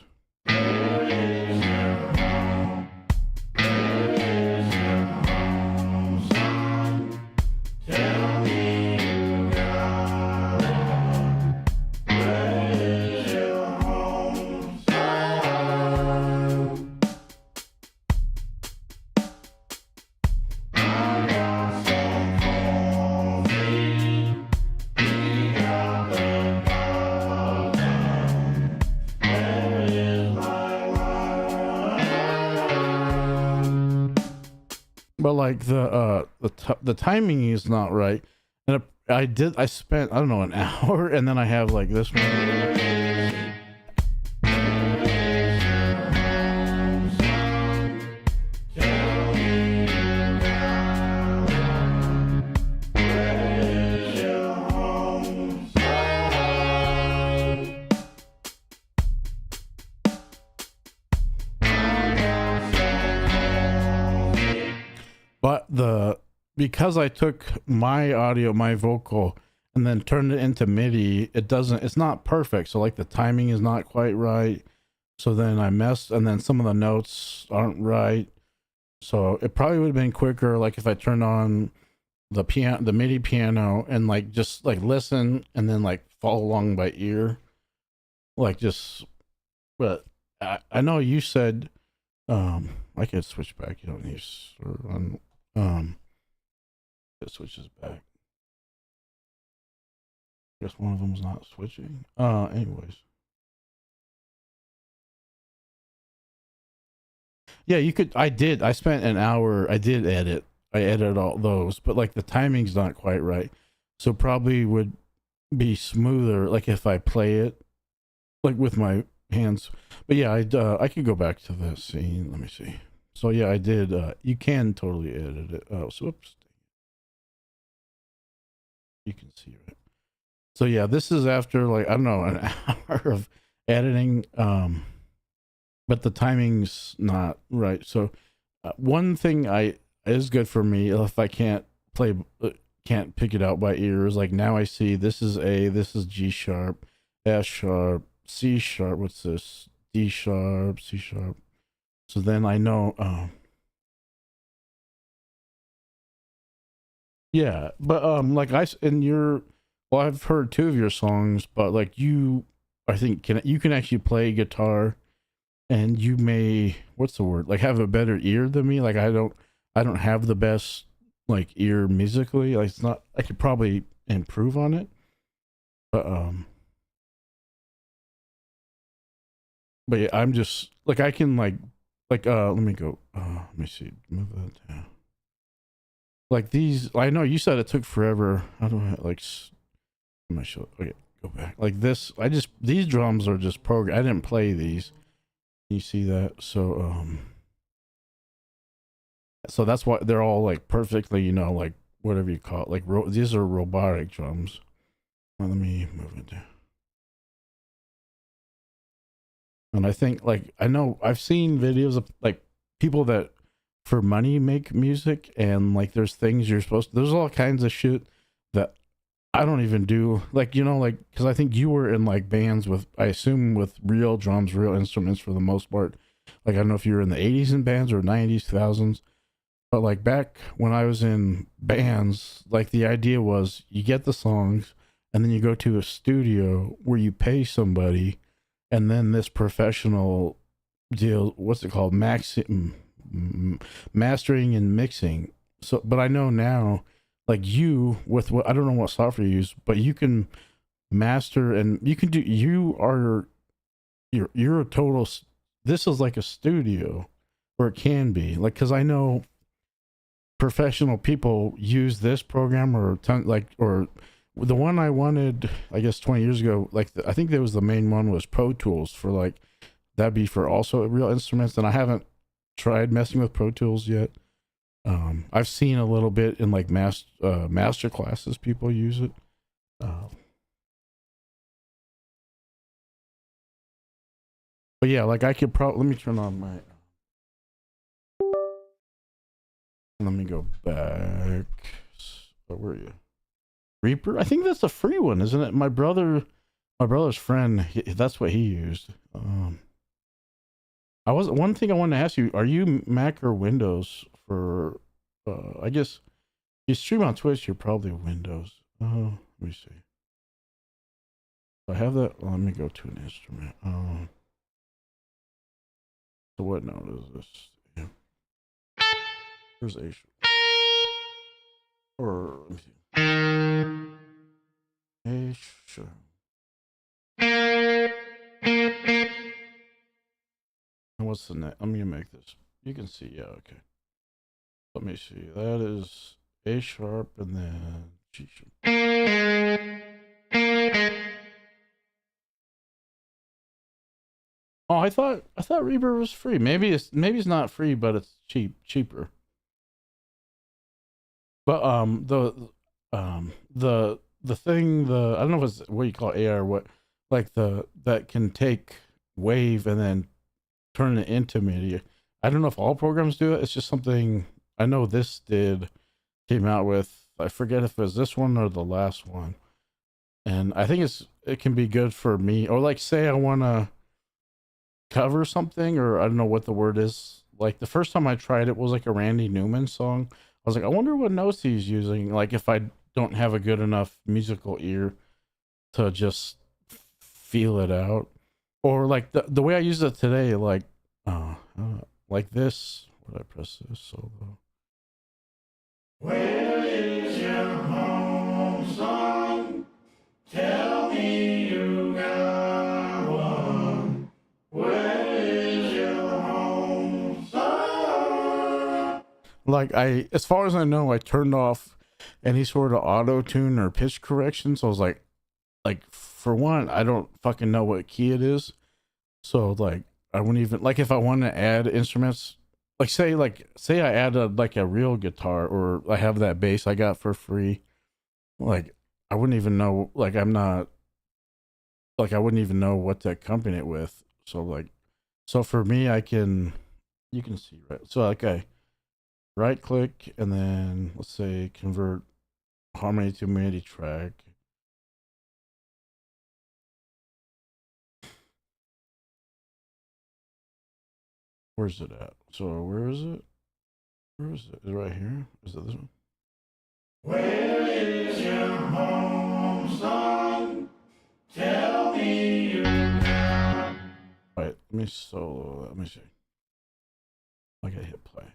But like the timing is not right, and I spent, I don't know, an hour, and then I have like this one. But because I took my audio, my vocal, and then turned it into MIDI, it's not perfect. So like the timing is not quite right. So then I messed, and then some of the notes aren't right. So it probably would have been quicker, like if I turned on the MIDI piano, and like just like listen, and then like follow along by ear, like just. But I know you said, I could switch back. You don't need to run. It switches back. Guess one of them's not switching. Anyways. Yeah, you could. I spent an hour. I did edit. I edited all those, but like the timing's not quite right. So probably would be smoother, like if I play it, like with my hands. But yeah, I could go back to the scene. Let me see. So yeah, I did. You can totally edit it. Oh, so oops. You can see it. So yeah, this is after like I don't know an hour of editing. But the timing's not right. So one thing I is good for me if I can't pick it out by ear is like now I see this is A, this is G sharp, F sharp, C sharp. What's this? D sharp, C sharp. So then I know. Yeah, but like in your, well, I've heard two of your songs, but like you, I think you can actually play guitar and you may what's the word like have a better ear than me. Like I don't have the best like ear musically. Like it's not, I could probably improve on it, but yeah, I'm just like I can let me go let me see, move that down. Like these, I know you said it took forever. How do I like am I show, okay, go back like this. I just, these drums are just program, I didn't play these. You see that? So that's why they're all like perfectly, like whatever you call it, like these are robotic drums. Let me move it down. And I think like I know I've seen videos of like people that for money make music, and like there's things you're supposed to, there's all kinds of shit that I don't even do. Like like because I think you were in like bands with, I assume, with real drums, real instruments for the most part. Like I don't know if you were in the 80s in bands or 90s, 2000s. But like back when I was in bands, like the idea was you get the songs and then you go to a studio where you pay somebody, and then this professional deal, what's it called? Mastering and mixing. So, but I know now, like you with what, I don't know what software you use, but you can master and you can do, you're a total, this is like a studio, or it can be like, cause I know professional people use this program or or the one I wanted, I guess 20 years ago, like I think there was the main one was Pro Tools for like, that'd be for also real instruments. And I haven't tried messing with Pro Tools yet. I've seen a little bit in like master classes, people use it. But yeah, like I could probably, let me turn on my, let me go back. Where are you? Reaper? I think that's a free one, isn't it? My brother's friend, that's what he used. One thing I wanted to ask you, are you Mac or Windows for, I guess you stream on Twitch, you're probably Windows. Let me see. I have that. Let me go to an instrument. So what note is this? Yeah. Here's A. Or let me see. A sure. And what's the next? I'm gonna make this. You can see. Yeah. Okay. Let me see. That is A sharp and then G sharp. Oh, I thought Reaper was free. Maybe it's not free, but it's cheaper. But the thing, I don't know if it's what you call AI or what, like that can take wave and then turn it into MIDI. I don't know if all programs do it. It's just something I know this came out with. I forget if it was this one or the last one. And I think it can be good for me, or like say I want to cover something, or I don't know what the word is. Like the first time I tried it was like a Randy Newman song. I was like, I wonder what notes he's using. Like if I don't have a good enough musical ear to just feel it out, or like the way I use it today, like this. Would I press this solo? Where is your home song? Tell Like as far as I know, I turned off any sort of auto tune or pitch correction. So I was like for one, I don't fucking know what key it is. So like I wouldn't even like if I want to add instruments, say I add a real guitar or I have that bass I got for free. Like I wouldn't even know. Like I'm not like I wouldn't even know what to accompany it with. So for me, you can see right. So like I right click and then let's say convert harmony to MIDI track. Where's it at? So where is it? Where is it? Is it right here? Is it this one? Where is your home song? Tell me you now. Right. Let me solo. Let me see. I gotta hit play.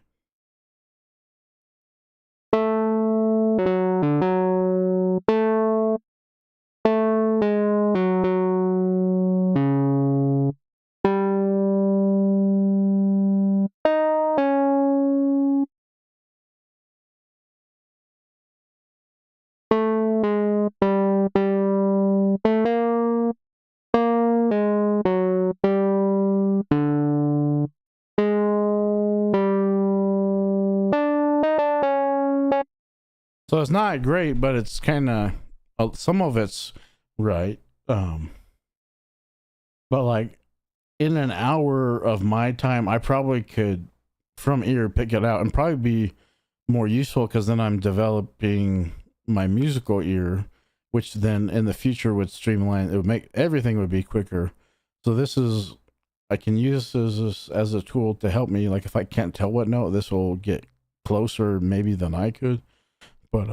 So it's not great, but it's kind of some of it's right. But like in an hour of my time, I probably could from ear pick it out and probably be more useful because then I'm developing my musical ear, which then in the future would streamline. It would make everything would be quicker. So this is I can use this as a tool to help me. Like if I can't tell what note, this will get closer maybe than I could. But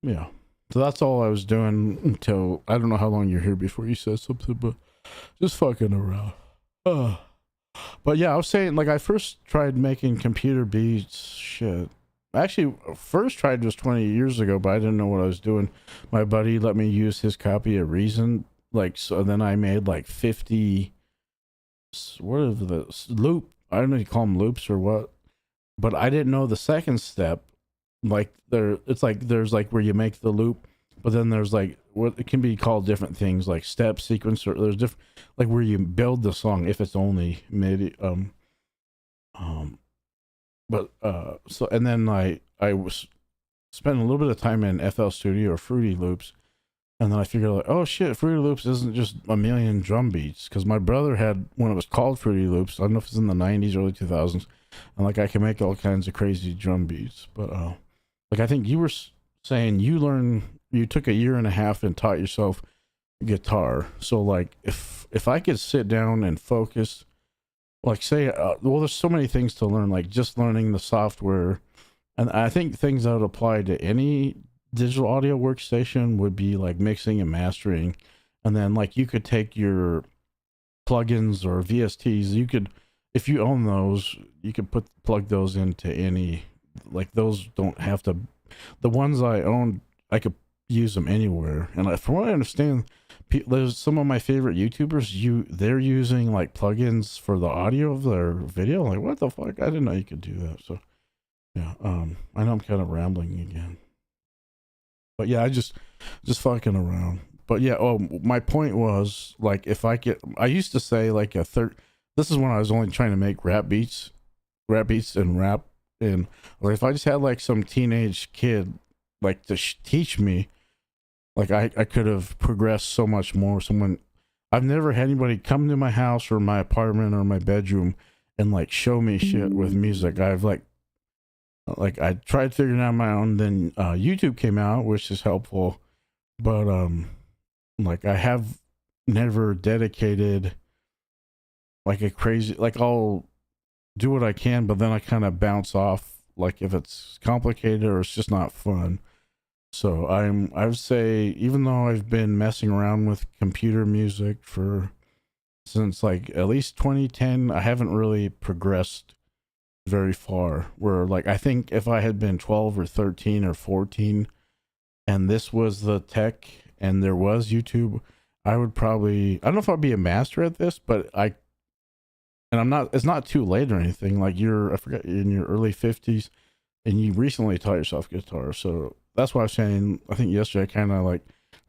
yeah. So that's all I was doing until I don't know how long you're here before you said something, but just fucking around. But yeah, I was saying like I first tried making computer beats. Shit, actually, first tried was 20 years ago, but I didn't know what I was doing. My buddy let me use his copy of Reason, like so. Then I made like 50. What are the loop? I don't know if you call them loops or what, but I didn't know the second step. Like it's like there's like where you make the loop, but then there's like what it can be called different things like step sequence or there's different like where you build the song if it's only MIDI but so and then I was spending a little bit of time in FL Studio or Fruity Loops, and then I figured like, oh shit, Fruity Loops isn't just a million drum beats, because my brother had one that was called Fruity Loops. I don't know if it's in the 90s early 2000s, and like I can make all kinds of crazy drum beats. But like I think you were saying you took a year and a half and taught yourself guitar. So like if I could sit down and focus, like say well there's so many things to learn, like just learning the software, and I think things that would apply to any digital audio workstation would be like mixing and mastering. And then like you could take your plugins or VSTs, you could, if you own those, you could plug those into any, like those don't have to, the ones I own I could use them anywhere. And from what I understand, there's some of my favorite YouTubers, they're using like plugins for the audio of their video. Like what the fuck, I didn't know you could do that. So yeah, I know I'm kind of rambling again, but yeah, I just fucking around. But yeah, oh, my point was like if I used to say like this is when I was only trying to make rap beats and rap, and like if I just had like some teenage kid like to teach me, like I could have progressed so much more. I've never had anybody come to my house or my apartment or my bedroom and like show me shit with music. I've like I tried figuring out my own, then YouTube came out, which is helpful, but like I have never dedicated like a crazy, like I'll do what I can, but then I kind of bounce off like if it's complicated or it's just not fun. So I would say, even though I've been messing around with computer music since like at least 2010, I haven't really progressed very far. Where like I think if I had been 12 or 13 or 14 and this was the tech and there was YouTube, I would probably, I don't know if I'd be a master at this, but I'm not, it's not too late or anything. Like I forgot, in your early 50s, and you recently taught yourself guitar, so that's why I was saying. I think yesterday I kind of like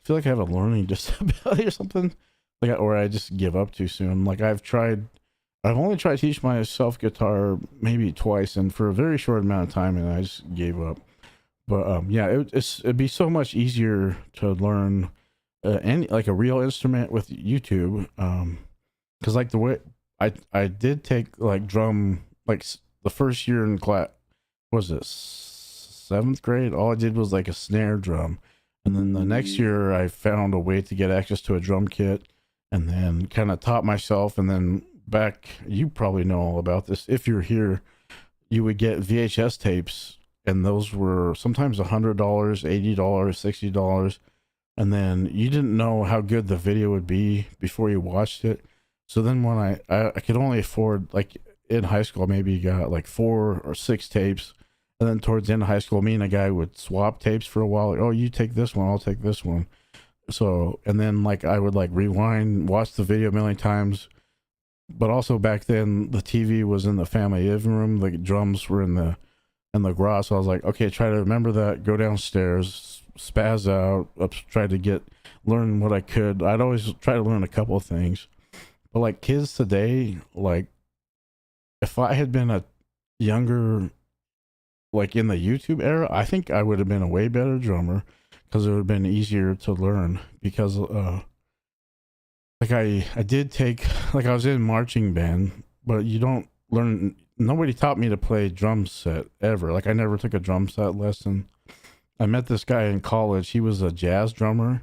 feel like I have a learning disability or something, like, or I just give up too soon. Like I've only tried to teach myself guitar maybe twice, and for a very short amount of time, and I just gave up. But yeah, it'd be so much easier to learn any like a real instrument with YouTube. Because like the way I did take like drum like the first year in class, was it seventh grade? All I did was like a snare drum, and then the next year I found a way to get access to a drum kit, and then kind of taught myself. And then back, you probably know all about this if you're here. You would get VHS tapes, and those were sometimes $100, $80, $60, and then you didn't know how good the video would be before you watched it. So then when I could only afford, like in high school, maybe you got like 4 or 6 tapes, and then towards the end of high school, me and a guy would swap tapes for a while. Like, oh, you take this one, I'll take this one. So, and then like I would like rewind, watch the video a million times. But also back then the TV was in the family living room, the drums were in the garage. So I was like, okay, try to remember that, go downstairs, spaz out, try to learn what I could. I'd always try to learn a couple of things. But like kids today, like if I had been a younger, like in the YouTube era, I think I would have been a way better drummer, because it would have been easier to learn. Because like I did take, like I was in marching band, but you don't learn, nobody taught me to play drum set ever. Like I never took a drum set lesson. I met this guy in college. He was a jazz drummer,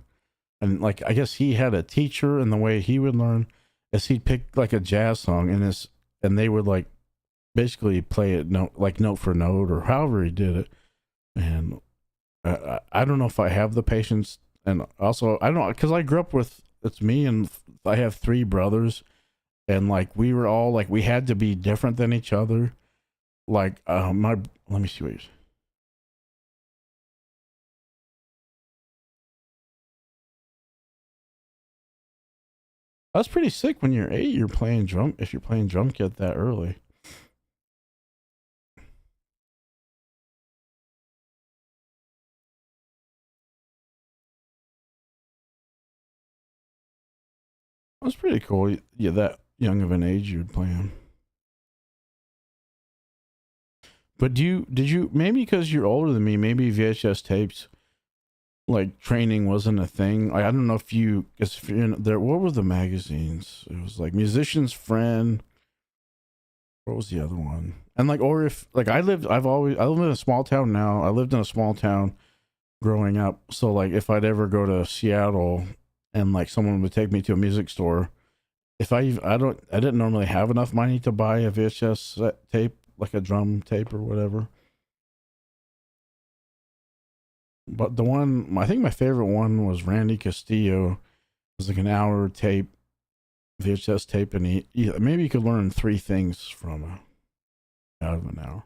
and like I guess he had a teacher, and the way he would learn is he'd pick like a jazz song, and they would like basically play it note for note, or however he did it. And I don't know if I have the patience, and also I don't, because I grew up with, it's me and I have 3 brothers, and like we were all like, we had to be different than each other. Like let me see what you're. That's pretty sick. When you're 8, you're playing drum. If you're playing drum kit that early, that's pretty cool. Yeah, that young of an age you'd play them. But did you maybe because you're older than me, maybe VHS tapes like training wasn't a thing. I don't know if you, because if you're in there, what were the magazines? It was like Musician's Friend. What was the other one? And like, or if like I live in a small town now. I lived in a small town growing up. So like if I'd ever go to Seattle and like someone would take me to a music store, if I didn't normally have enough money to buy a VHS tape, like a drum tape or whatever. But the one, I think my favorite one was Randy Castillo. It was like an hour tape, VHS tape, and maybe you could learn 3 things from out of an hour.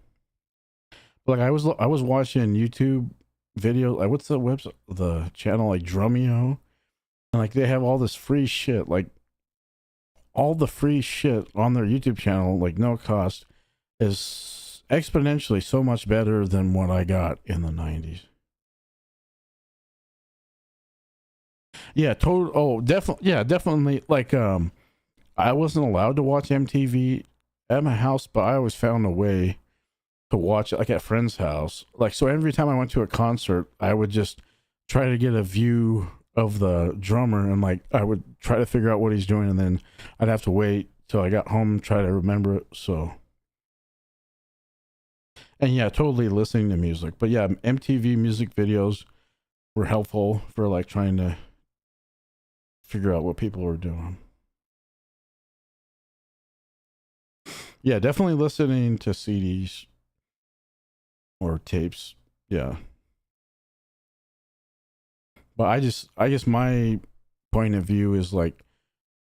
But like I was watching YouTube video, like what's the website, the channel, like Drumeo, and like they have all this free shit, like all the free shit on their YouTube channel, like no cost, is exponentially so much better than what I got in the 90s. Yeah, total. Oh, definitely. Yeah, definitely. Like, I wasn't allowed to watch MTV at my house, but I always found a way to watch it, like at friend's house. Like, so every time I went to a concert, I would just try to get a view of the drummer, and like I would try to figure out what he's doing, and then I'd have to wait till I got home, try to remember it. So, and yeah, totally listening to music. But yeah, MTV music videos were helpful for like trying to figure out what people were doing. Yeah, definitely listening to CDs or tapes. Yeah. But I guess my point of view is like,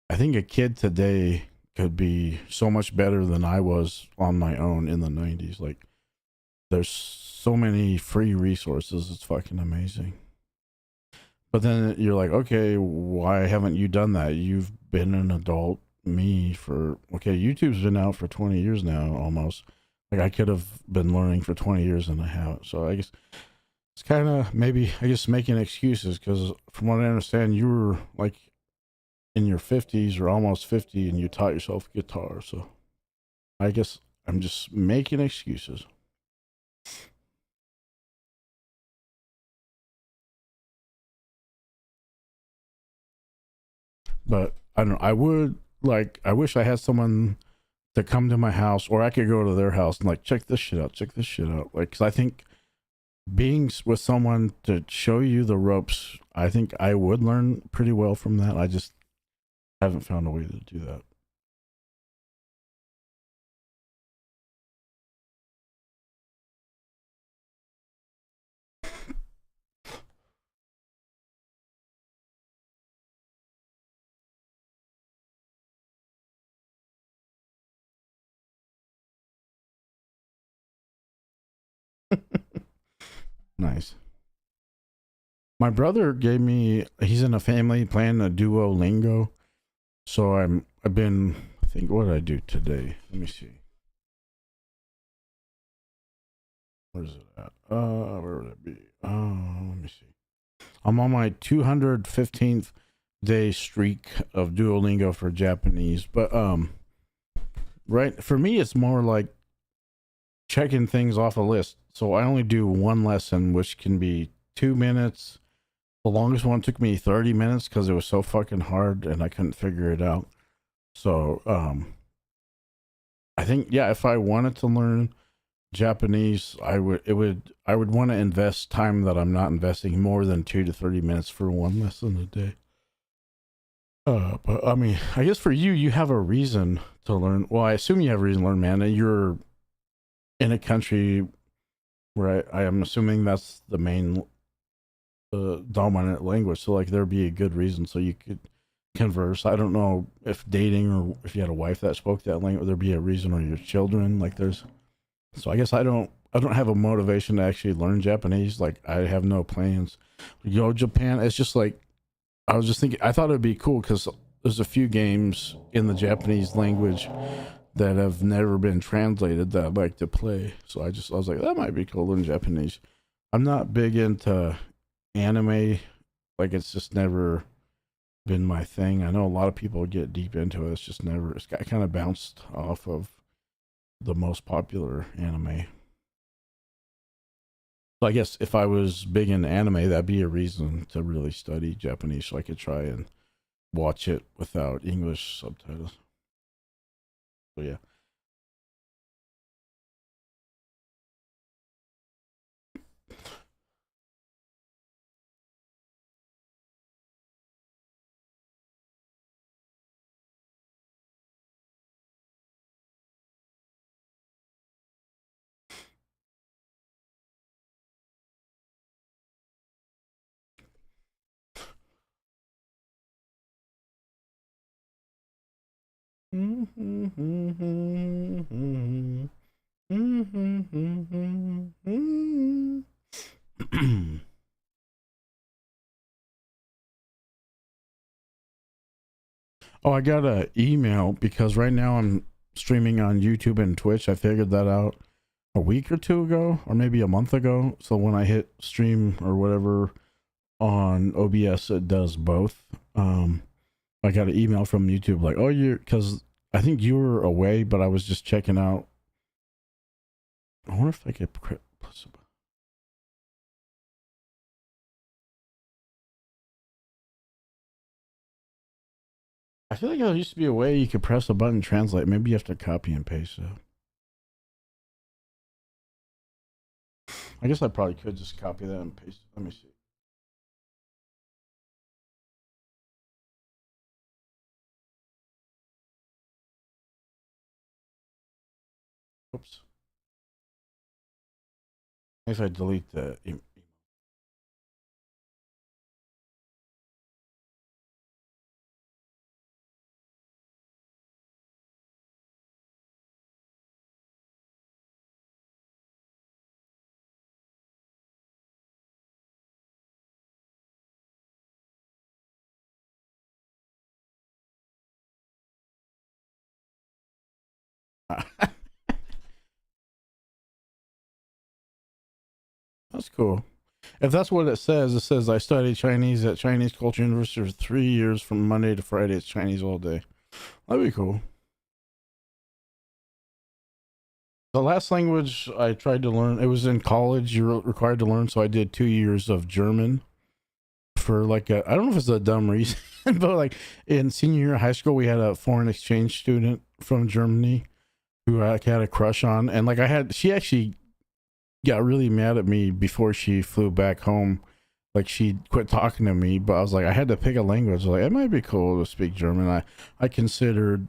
I think a kid today could be so much better than I was on my own in the 90s. Like, there's so many free resources. It's fucking amazing. But then you're like, okay, why haven't you done that? You've been an adult, me, for, okay, YouTube's been out for 20 years now almost. Like I could have been learning for 20 years and I haven't. So I guess it's kind of maybe I guess making excuses because from what I understand, you were like in your 50s or almost 50 and you taught yourself guitar. So I guess I'm just making excuses. But I don't know. I would like, I wish I had someone to come to my house or I could go to their house and like, check this shit out, check this shit out. Like, cause I think being with someone to show you the ropes, I think I would learn pretty well from that. I just haven't found a way to do that. Nice. My brother gave me, he's in a family playing a Duolingo. So I've been, I think, what did I do today? Let me see. Where is it at? Where would it be? Let me see. I'm on my 215th day streak of Duolingo for Japanese, but right for me it's more like checking things off a list. So I only do one lesson, which can be 2 minutes. The longest one took me 30 minutes because it was so fucking hard and I couldn't figure it out. So I think yeah, if I wanted to learn Japanese, I would want to invest time that I'm not investing more than 2 to 30 minutes for one lesson a day. But I mean, I guess for you, you have a reason to learn. Well, I assume you have a reason to learn, man. And you're in a country where I am assuming that's the main dominant language. So like there'd be a good reason so you could converse. I don't know if dating or if you had a wife that spoke that language, there'd be a reason, or your children. Like there's. So I guess I don't have a motivation to actually learn Japanese. Like I have no plans. Go Japan. It's just like I was just thinking. I thought it'd be cool because there's a few games in the Japanese language that have never been translated that I'd like to play. So I was like that might be cool in Japanese. I'm not big into anime. Like it's just never been my thing. I know a lot of people get deep into it. It's just never. It's got kind of bounced off of the most popular anime. So I guess if I was big in anime, that'd be a reason to really study Japanese, so I could try and watch it without English subtitles. So yeah. Oh, I got an email because right now I'm streaming on YouTube and Twitch. I figured that out a week or two ago, or maybe a month ago. So when I hit stream or whatever on OBS, it does both. I got an email from YouTube like, oh, you're because I think you were away, but I was just checking out. I wonder if I could. I feel like there used to be a way you could press a button translate. Maybe you have to copy and paste it. I guess I probably could just copy that and paste it. Let me see. Oops. If I delete the. That's cool. If that's what it says I studied Chinese at Chinese Culture University for 3 years from Monday to Friday. It's Chinese all day. That'd be cool. The last language I tried to learn, it was in college. You're required to learn, so I did 2 years of German for like I don't know if it's a dumb reason, but like in senior year of high school, we had a foreign exchange student from Germany who I had a crush on, and like she actually got really mad at me before she flew back home. Like she quit talking to me, but I was like, I had to pick a language. Like it might be cool to speak German. I considered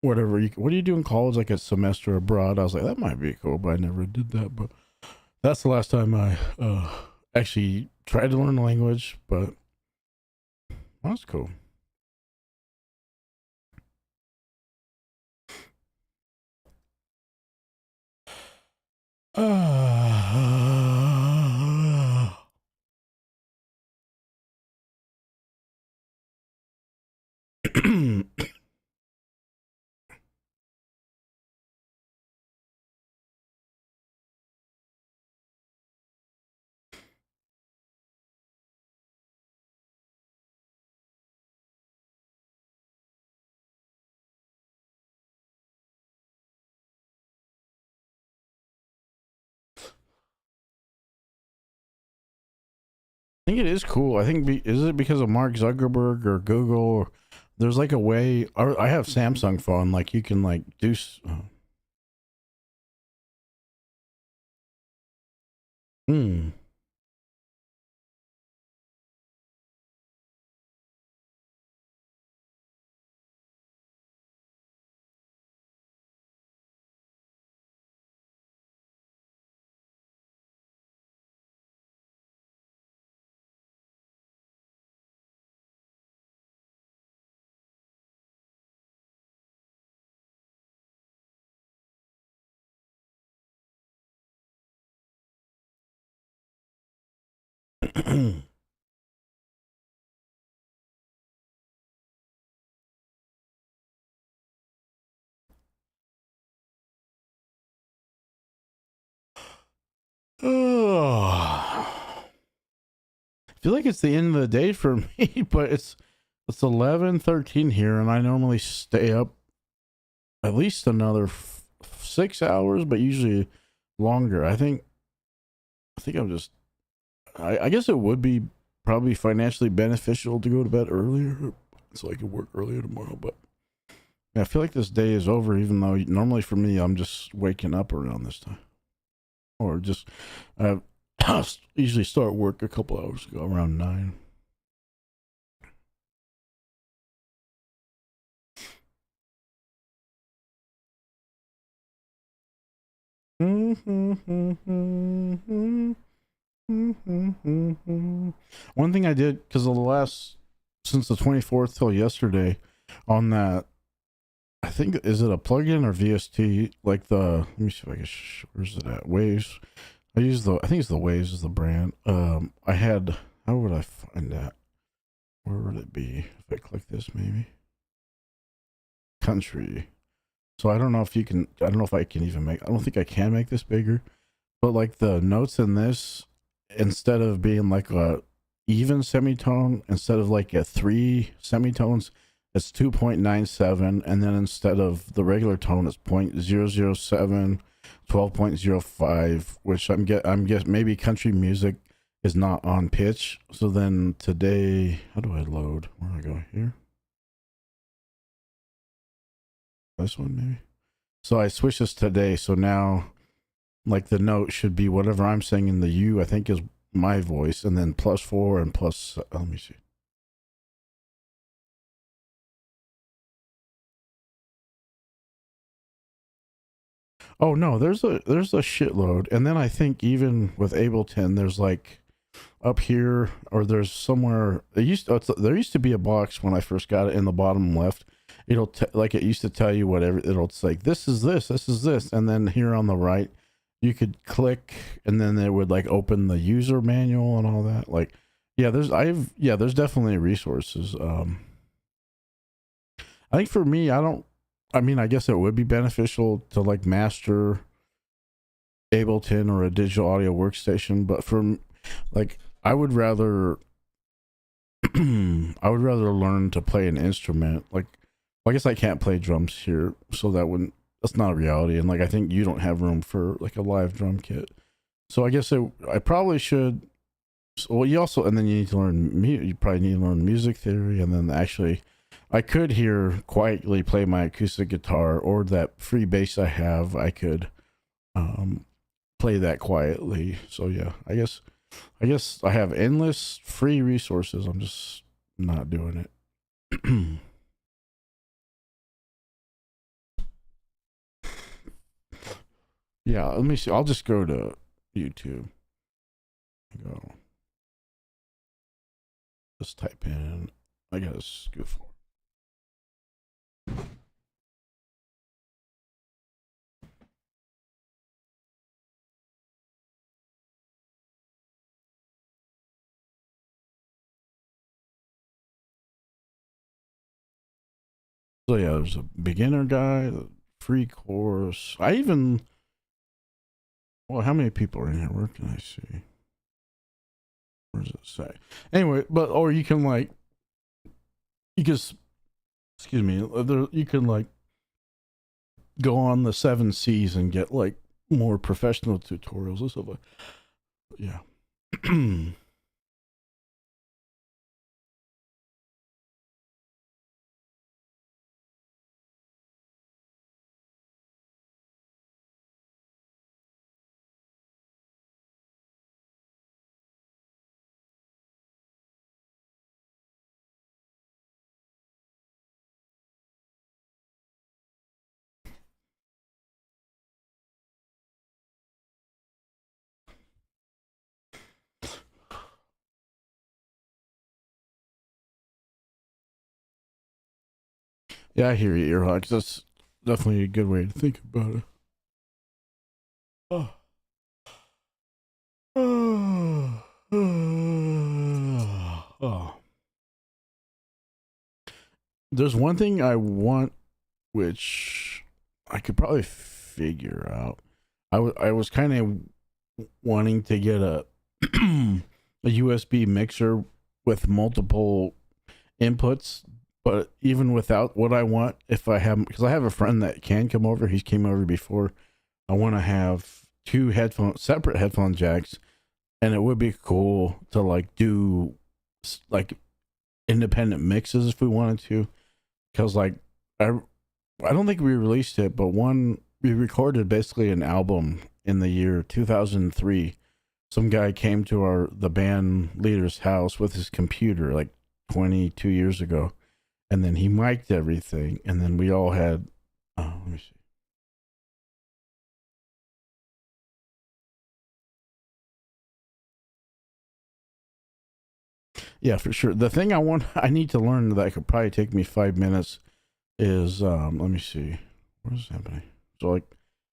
whatever. What do you do in college? Like a semester abroad. I was like, that might be cool, but I never did that. But that's the last time I actually tried to learn a language. But that's cool. I think it is cool. I think is it because of Mark Zuckerberg or Google? Or there's like a way. Or I have Samsung phone. Like you can like do. Hmm. Oh, I feel like it's the end of the day for me, but it's 11:13 here, and I normally stay up at least another 6 hours, but usually longer. I think I'm just. I guess it would be probably financially beneficial to go to bed earlier, so I could work earlier tomorrow. But yeah, I feel like this day is over, even though normally for me I'm just waking up around this time, or just I usually start work a couple hours ago around 9. One thing I did because of the last since the 24th till yesterday on that, I think is it a plugin or VST, like the let me see if I can where's it at Waves. I think it's the Waves is the brand. I had how would I find that? Where would it be if I click this? Maybe country. So I don't know if you can. I don't know if I can even make. I don't think I can make this bigger. But like the notes in this, instead of being like a even semitone, instead of like a 3 semitones, it's 2.97, and then instead of the regular tone, it's 0.007, 12.05, which I'm guess maybe country music is not on pitch. So then today, how do I load? Where do I go here? This one maybe. So I switched this today. So now like the note should be whatever I'm saying in the U, I think is my voice, and then +4 and plus, let me see. Oh no, there's a shitload. And then I think even with Ableton, there's like up here, or there's somewhere there used to be a box when I first got it in the bottom left. Like it used to tell you whatever, it's like this is this, and then here on the right you could click, and then it would like open the user manual and all that. Like yeah, there's definitely resources. I think for me, I mean, I guess it would be beneficial to like master Ableton or a digital audio workstation, but for like I would rather I would rather learn to play an instrument. Like, well, I guess I can't play drums here, so that's not a reality. And like, I think you don't have room for like a live drum kit. So I guess I probably should. Well, you also, and then you need to learn. You probably need to learn music theory, and then actually, I could here quietly play my acoustic guitar or that free bass I have. I could play that quietly. So yeah, I guess I have endless free resources. I'm just not doing it. Yeah, let me see. I'll just go to YouTube. Go. Just type in. I got a goof. So yeah, there's a beginner guide, a free course. I even. Well, how many people are in here? Where can I see? Where does it say? Anyway, but or you can like, you can, excuse me, you can like go on the 7 Cs and get like more professional tutorials and stuff like. Yeah. Yeah, I hear you, Earhawks. That's definitely a good way to think about it. Oh. Oh. There's one thing I want, which I could probably figure out. I was kind of wanting to get a a USB mixer with multiple inputs, but even without what I want, if I have, because I have a friend that can come over, he's came over before. I want to have two separate headphone jacks, and it would be cool to like do like independent mixes if we wanted to, because like I don't think we released it, but we recorded basically an album in the year 2003. Some guy came to the band leader's house with his computer like 22 years ago, and then he mic'd everything, and then we all had. Oh, let me see. Yeah, for sure. The thing I need to learn that could probably take me 5 minutes is let me see, what is happening. So like,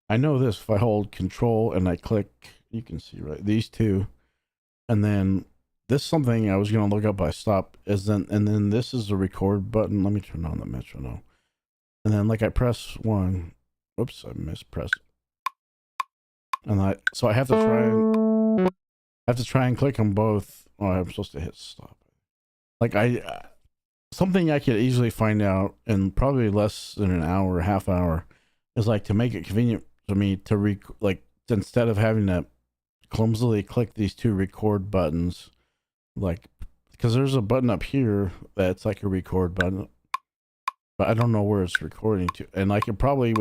I know this, if I hold control and I click, you can see right these two, and then this something I was gonna look up, I stopped, and then this is the record button. Let me turn on the metronome, and then like I press one, whoops, I mispressed, and I have to try and click them both. Oh, I'm supposed to hit stop. Like something I could easily find out in probably less than an hour, half hour, is like to make it convenient for me to like instead of having to clumsily click these two record buttons, like because there's a button up here that's like a record button, but I don't know where it's recording to, and I could probably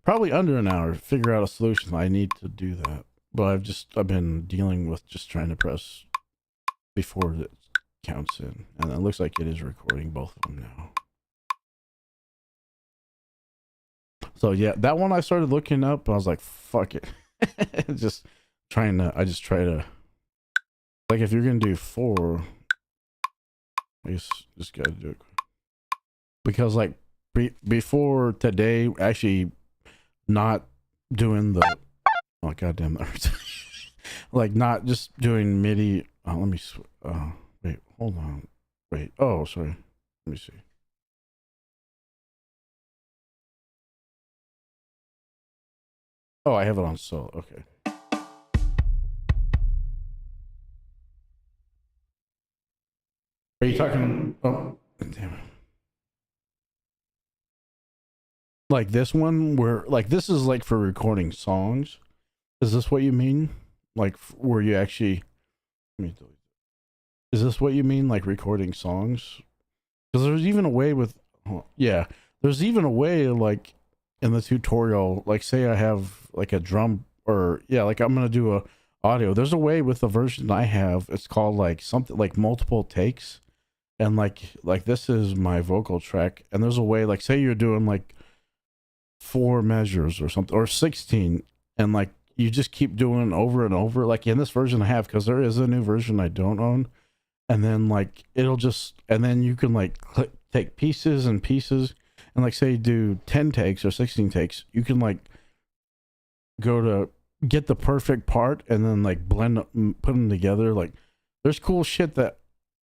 probably under an hour figure out a solution. I need to do that, but I've been dealing with just trying to press before it counts in, and it looks like it is recording both of them now. So yeah, that one I started looking up, and I was like, fuck it. I just try to, like, if you're gonna do 4, I guess just gotta do it. Because like before today, actually not doing the, oh goddamn that hurts. Like not just doing MIDI. Let me wait, hold on. Wait, oh sorry. Let me see. Oh, I have it on solo. Okay. Are you talking? Oh, damn it. Like this one, where like this is like for recording songs. Is this what you mean? Like where you actually? Let me delete. Is this what you mean? Like recording songs? Because there's even a way with. Oh, yeah, there's even a way like in the tutorial. Like say I have like a drum or yeah, like I'm gonna do a audio. There's a way with the version I have. It's called like something like multiple takes, and like this is my vocal track, and there's a way like say you're doing like 4 measures or something or 16, and like you just keep doing over and over like in this version I have, because there is a new version I don't own, and then like it'll just and then you can like take pieces and pieces, and like say you do 10 takes or 16 takes, you can like go to get the perfect part and then like put them together. Like there's cool shit that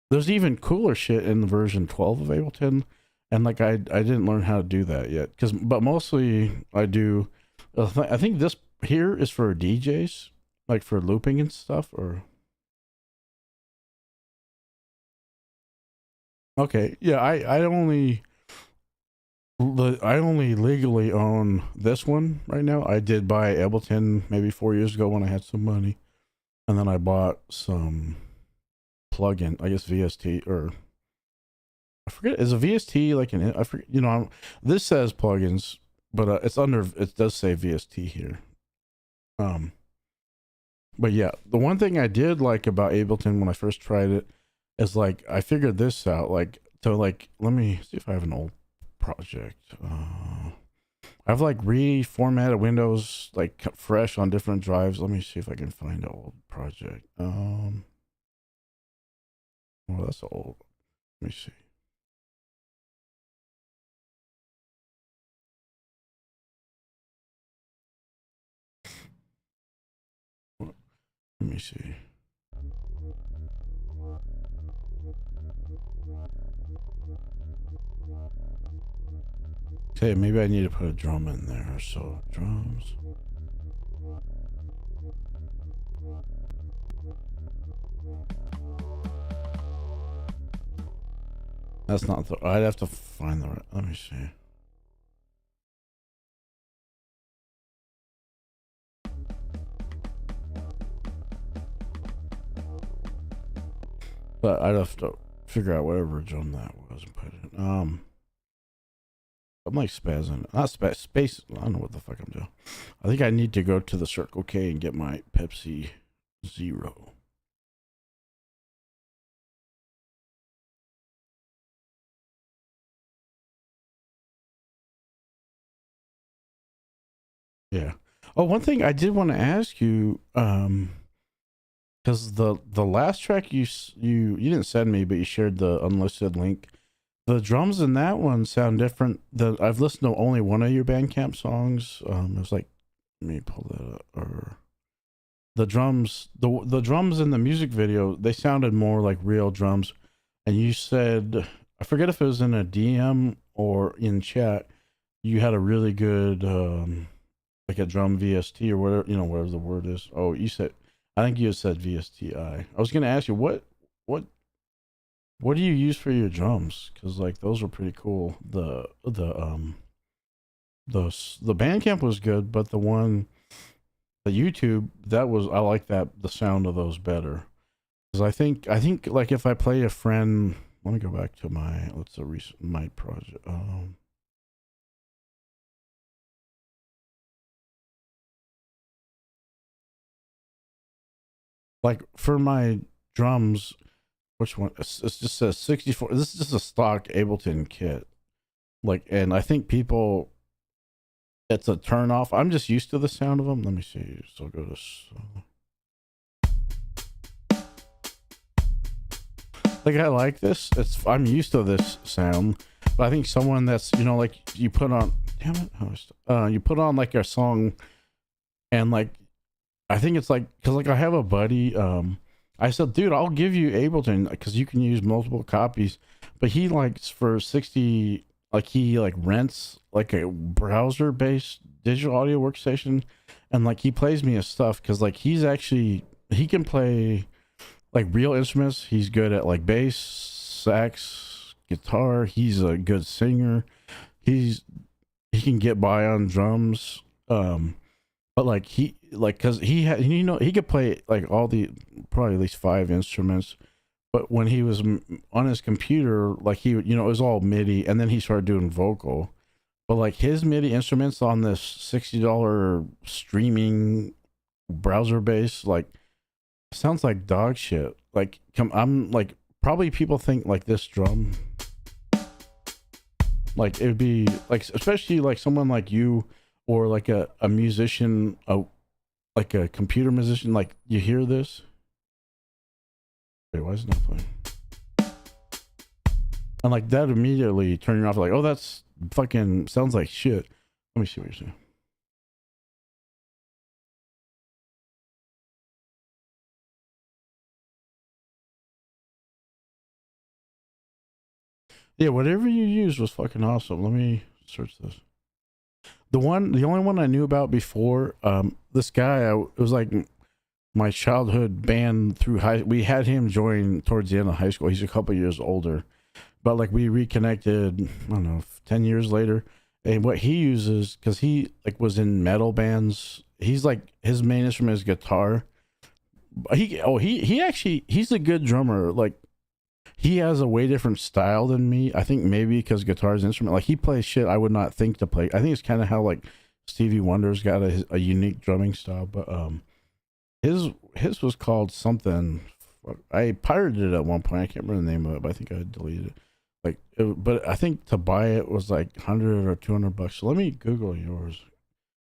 there's even cooler shit in the version 12 of Ableton, and like I didn't learn how to do that yet, but mostly I do. I think this here is for DJs, like for looping and stuff. Or okay, yeah, I only legally own this one right now. I did buy Ableton maybe 4 years ago when I had some money, and then I bought some plugin, I guess VST, or I forget, is a VST like an, I forget, this says plugins, but it's under, it does say VST here. But yeah, the one thing I did like about Ableton when I first tried it is like I figured this out. Like to like, let me see if I have an old project. I've like reformatted Windows like fresh on different drives. Let me see if I can find an old project. Well, that's old. Let me see. Let me see. Okay, maybe I need to put a drum in there. So drums. That's not the. I'd have to find the. Let me see. But I'd have to figure out whatever drum that was and put it. I'm like spazzing. Not space. I don't know what the fuck I'm doing. I think I need to go to the Circle K and get my Pepsi Zero. Yeah. Oh, one thing I did want to ask you, because the last track you didn't send me, but you shared the unlisted link. The drums in that one sound different. I've listened to only one of your Bandcamp songs. It was like, let me pull that up. Or the drums, the drums in the music video, they sounded more like real drums. And you said, I forget if it was in a DM or in chat, you had a really good like a drum VST or whatever, whatever the word is. Oh, you said, I think you said VSTI. I was gonna ask you what do you use for your drums? Because like those are pretty cool. The Bandcamp was good, but the YouTube, that was, I like that, the sound of those better. Because I think like if I play a friend, let me go back to my my project. Like for my drums, which one? It just says 64. This is just a stock Ableton kit. Like, and I think people, it's a turn off. I'm just used to the sound of them. Let me see. So go to. Like I like this. I'm used to this sound, but I think someone that's like you put on. Damn it! You put on like a song, and like I think it's like because like I have a buddy. I said, dude, I'll give you Ableton because you can use multiple copies. But he likes for 60 like he like rents like a browser based digital audio workstation, and like he plays me his stuff because like he can play like real instruments. He's good at like bass, sax, guitar. He's a good singer. He's he can get by on drums. But like because he could play like all the probably at least 5 instruments. But when he was on his computer, like it was all MIDI, and then he started doing vocal. But like his MIDI instruments on this $60 streaming browser base, like sounds like dog shit. Like I'm like probably people think like this drum, like it would be like especially like someone like you or like a musician, like a computer musician, like you hear this. Wait, why is it not playing? And like that immediately turn you off, like, oh, that's fucking sounds like shit. Let me see what you're saying. Yeah, whatever you used was fucking awesome. Let me search this. The only one I knew about before, this guy, it was like my childhood band through we had him join towards the end of high school. He's a couple years older, but like we reconnected, I don't know, 10 years later. And what he uses, because he like was in metal bands, he's like his main instrument is guitar. He actually he's a good drummer. Like he has a way different style than me. I think maybe because guitar's instrument, like he plays shit I would not think to play. I think it's kind of how like Stevie Wonder's got a unique drumming style, but his was called something. I pirated it at one point. I can't remember the name of it, but I think I deleted it. But I think to buy it was like $100 or $200. So let me Google yours.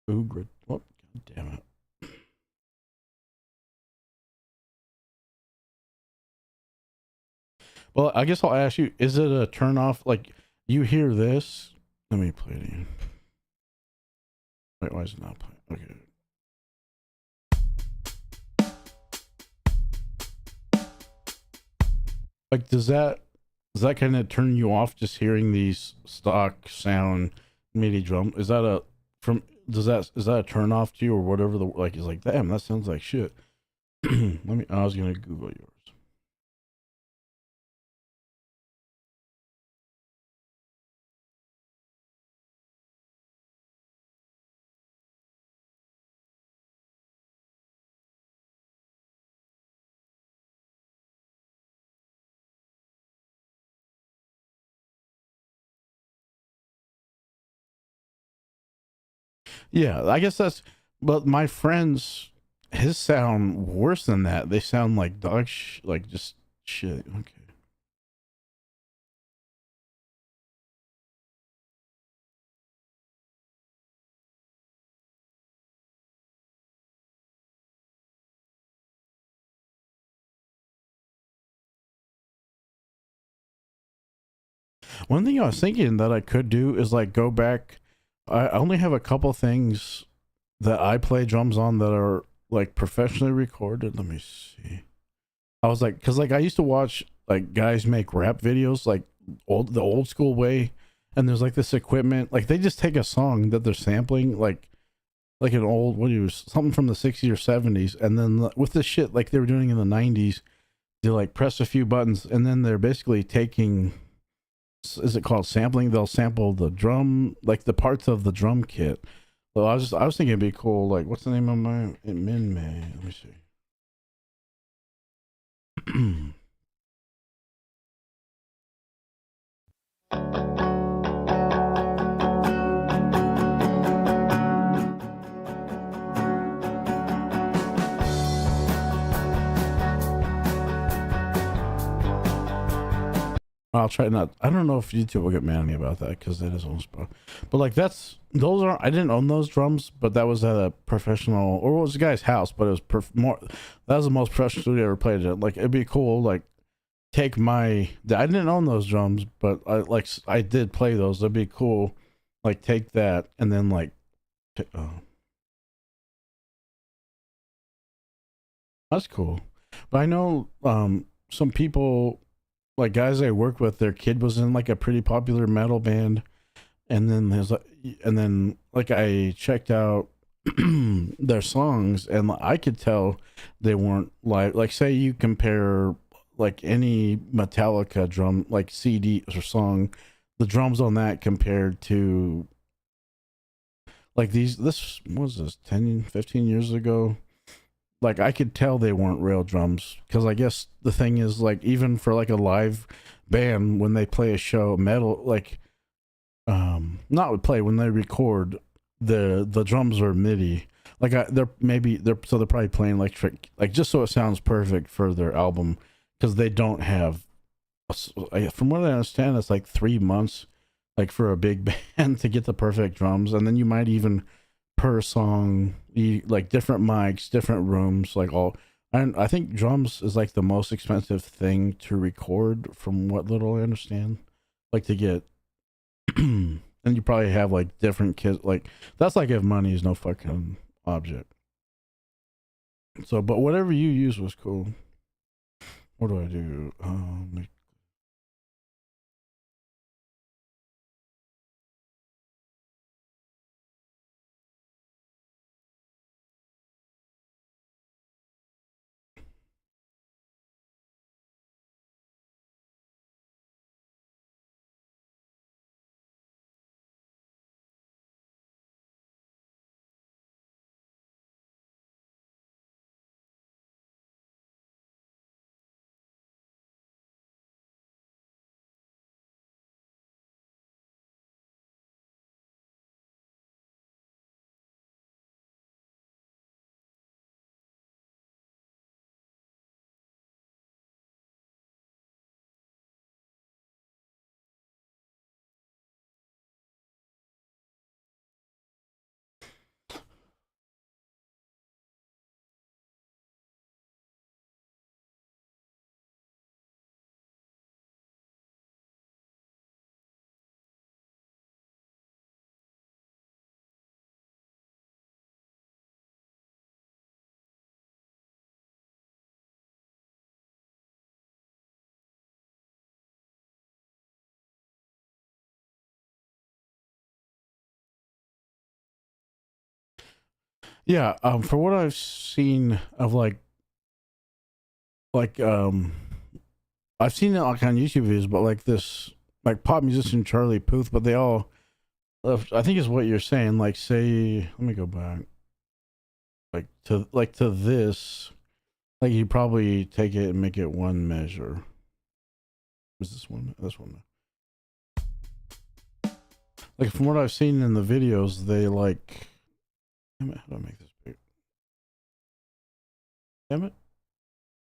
Google. What? God damn it. Well, I guess I'll ask you: is it a turn off? Like you hear this? Let me play it again. Wait, why is it not playing? Okay. Like, does that kind of turn you off just hearing these stock sound MIDI drum? Is that a from? Is that a turn off to you or whatever? The like is like, damn, that sounds like shit. Let me. I was gonna Google yours. Yeah, I guess that's. But my friends, his sound worse than that. They sound like dog like just shit. Okay. One thing I was thinking that I could do is like go back. I only have a couple things that I play drums on that are like professionally recorded. Let me see. I was like, because like I used to watch like guys make rap videos like the old school way, and there's like this equipment, like they just take a song that they're sampling, like an old what do you something from the 60s or 70s, and then with this shit like they were doing in the 90s, they like press a few buttons, and then they're basically taking, is it called sampling? They'll sample the drum, like the parts of the drum kit. Well, I was thinking it'd be cool. Like, what's the name of my Min May? Let me see. I'll try not. I don't know if YouTube will get mad at me about that because that is almost. But like those are. I didn't own those drums, but that was at a professional, or it was a guy's house, but it was more. That was the most professional we ever played it. Like it'd be cool. Like take my. I didn't own those drums, but I did play those. That'd be cool. Like take that and then like. Oh, that's cool. But I know some people, like guys I work with, their kid was in like a pretty popular metal band, and then like I checked out their songs, and I could tell they weren't live. Like, say you compare like any Metallica drum like CD or song, the drums on that compared to like this was this 10 15 years ago. Like, I could tell they weren't real drums, because I guess the thing is, like, even for like a live band, when they play a show metal, like, not would play when they record, the drums are MIDI. Like, they're probably playing electric, like, just so it sounds perfect for their album, because they don't have, from what I understand, it's like 3 months, like, for a big band to get the perfect drums. And then you might even, per song, like, different mics, different rooms, like, all. And I think drums is like the most expensive thing to record, from what little I understand, like, to get. And you probably have like different kids, like, that's like if money is no fucking object. So, but whatever you use was cool. What do I do? Yeah, for what I've seen of, like I've seen it like on YouTube videos, but like this, like, pop musician Charlie Puth, but they all, I think is what you're saying. Like, say, let me go back, like to this, like, you probably take it and make it one measure. Is this one? This one. Like, from what I've seen in the videos, they like. Damn it! How do I make this big? Damn it!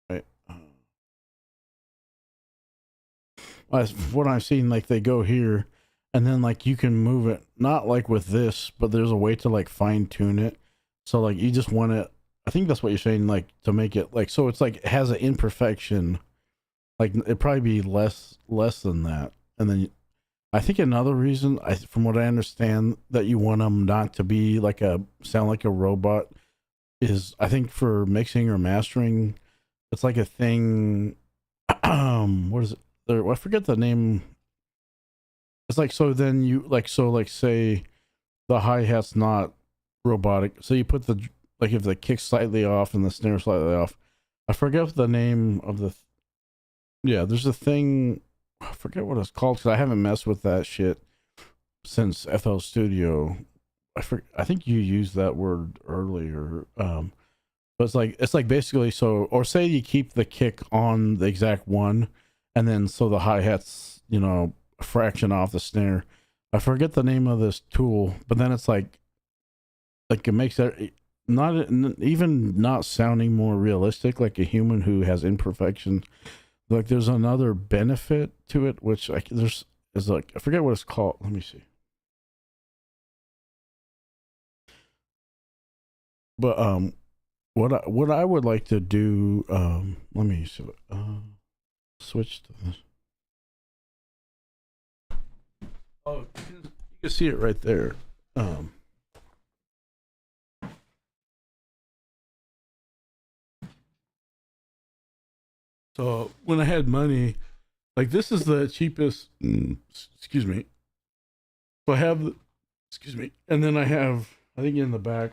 Right. What I've seen, like, they go here, and then like you can move it, not like with this, but there's a way to like fine tune it. So like you just want it. I think that's what you're saying, like, to make it like, so it's like it has an imperfection. Like, it'd probably be less than that, and then I think another reason, from what I understand, that you want them not to be like a sound like a robot is, I think, for mixing or mastering, it's like a thing. What is it? I forget the name. It's like, so then you like, so like, say the hi-hat's not robotic, so you put the, like, if the kick's slightly off and the snare slightly off, I forget the name of the yeah, there's a thing, I forget what it's called, because I haven't messed with that shit since FL Studio. I think you used that word earlier. But it's like basically, so, or say you keep the kick on the exact one, and then so the hi-hats, a fraction off the snare. I forget the name of this tool, but then it's like it makes that not even not sounding more realistic, like a human who has imperfection. Like, there's another benefit to it, which there's is like, I forget what it's called. Let me see. But what I would like to do, let me see. Switch to this. Oh, you can see it right there. So when I had money, like, this is the cheapest. Excuse me. So I have, excuse me, and then I have, I think in the back,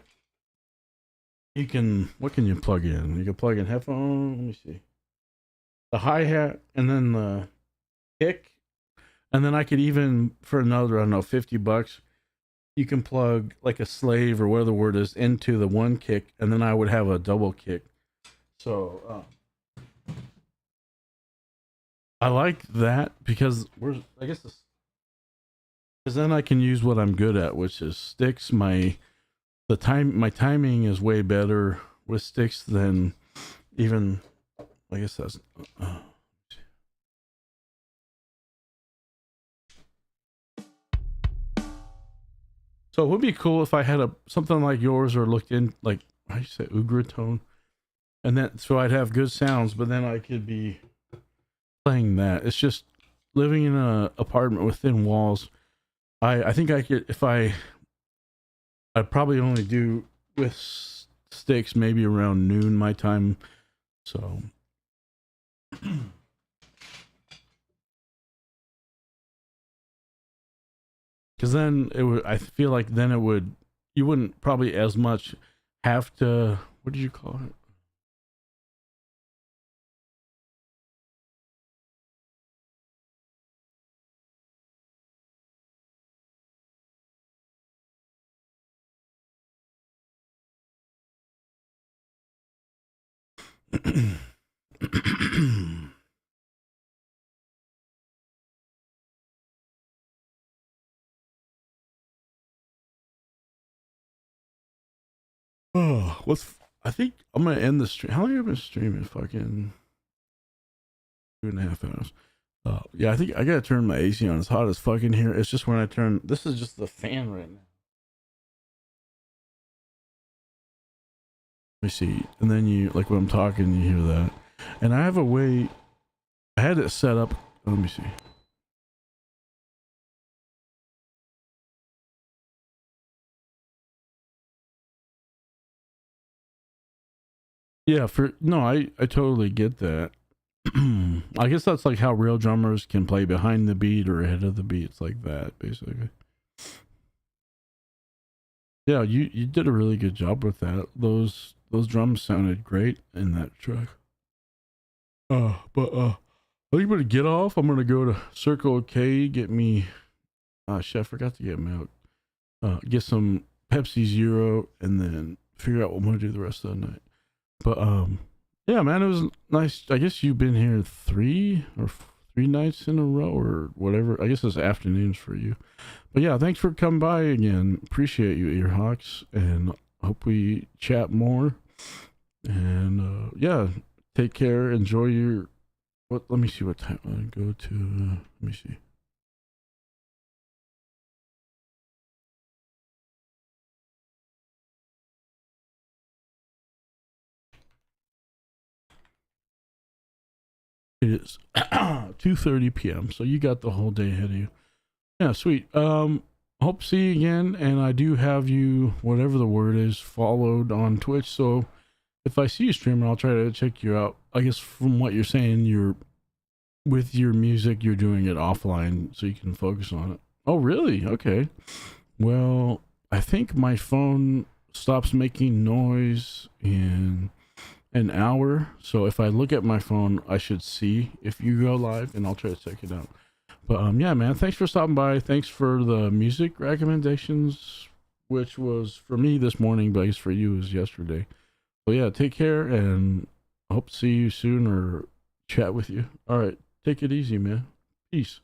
you can, what can you plug in? You can plug in headphone. Let me see. The hi hat, and then the kick, and then I could even for another, I don't know, $50, you can plug like a slave or whatever the word is into the one kick, and then I would have a double kick. So I like that because I guess because then I can use what I'm good at, which is sticks. My timing is way better with sticks than even. I guess that's. So it would be cool if I had something like yours or looked in like how you say Ugratone, and then so I'd have good sounds, but then I could be playing that. It's just living in an apartment with thin walls. I think I could if I'd probably only do with sticks maybe around noon my time. So because then it would, I feel like then it would, you wouldn't probably as much have to, what did you call it? Oh, I think I'm gonna end the stream. How long have I been streaming? Fucking 2.5 hours. Yeah, I think I gotta turn my AC on. It's hot as fucking here. It's just when I turn. This is just the fan right now. Let me see. And then you like when I'm talking, you hear that. And I have a way. I had it set up. Let me see. Yeah, for no, I totally get that. I guess that's like how real drummers can play behind the beat or ahead of the beat. It's like that, basically. Yeah, you did a really good job with that. Those drums sounded great in that track. But I think I'm gonna get off. I'm gonna go to Circle K, get me. Shit, I forgot to get milk. Get some Pepsi Zero, and then figure out what I'm gonna do the rest of the night. But yeah, man, it was nice. I guess you've been here 3 nights in a row or whatever. I guess it's afternoons for you. But yeah, thanks for coming by again. Appreciate you, Earhawks, and hope we chat more. And yeah, take care. Enjoy your. What? Let me see what time I go to. Let me see. It is 2:30 p.m. So you got the whole day ahead of you. Yeah, sweet. Hope to see you again. And I do have you, whatever the word is, followed on Twitch. So if I see you streaming, I'll try to check you out. I guess from what you're saying, you're with your music, you're doing it offline so you can focus on it. Oh, really? Okay. Well, I think my phone stops making noise in an hour. So if I look at my phone, I should see if you go live, and I'll try to check it out. But yeah, man, thanks for stopping by. Thanks for the music recommendations, which was for me this morning, but I guess for you was yesterday. So yeah, take care, and I hope to see you soon or chat with you. All right, take it easy, man. Peace.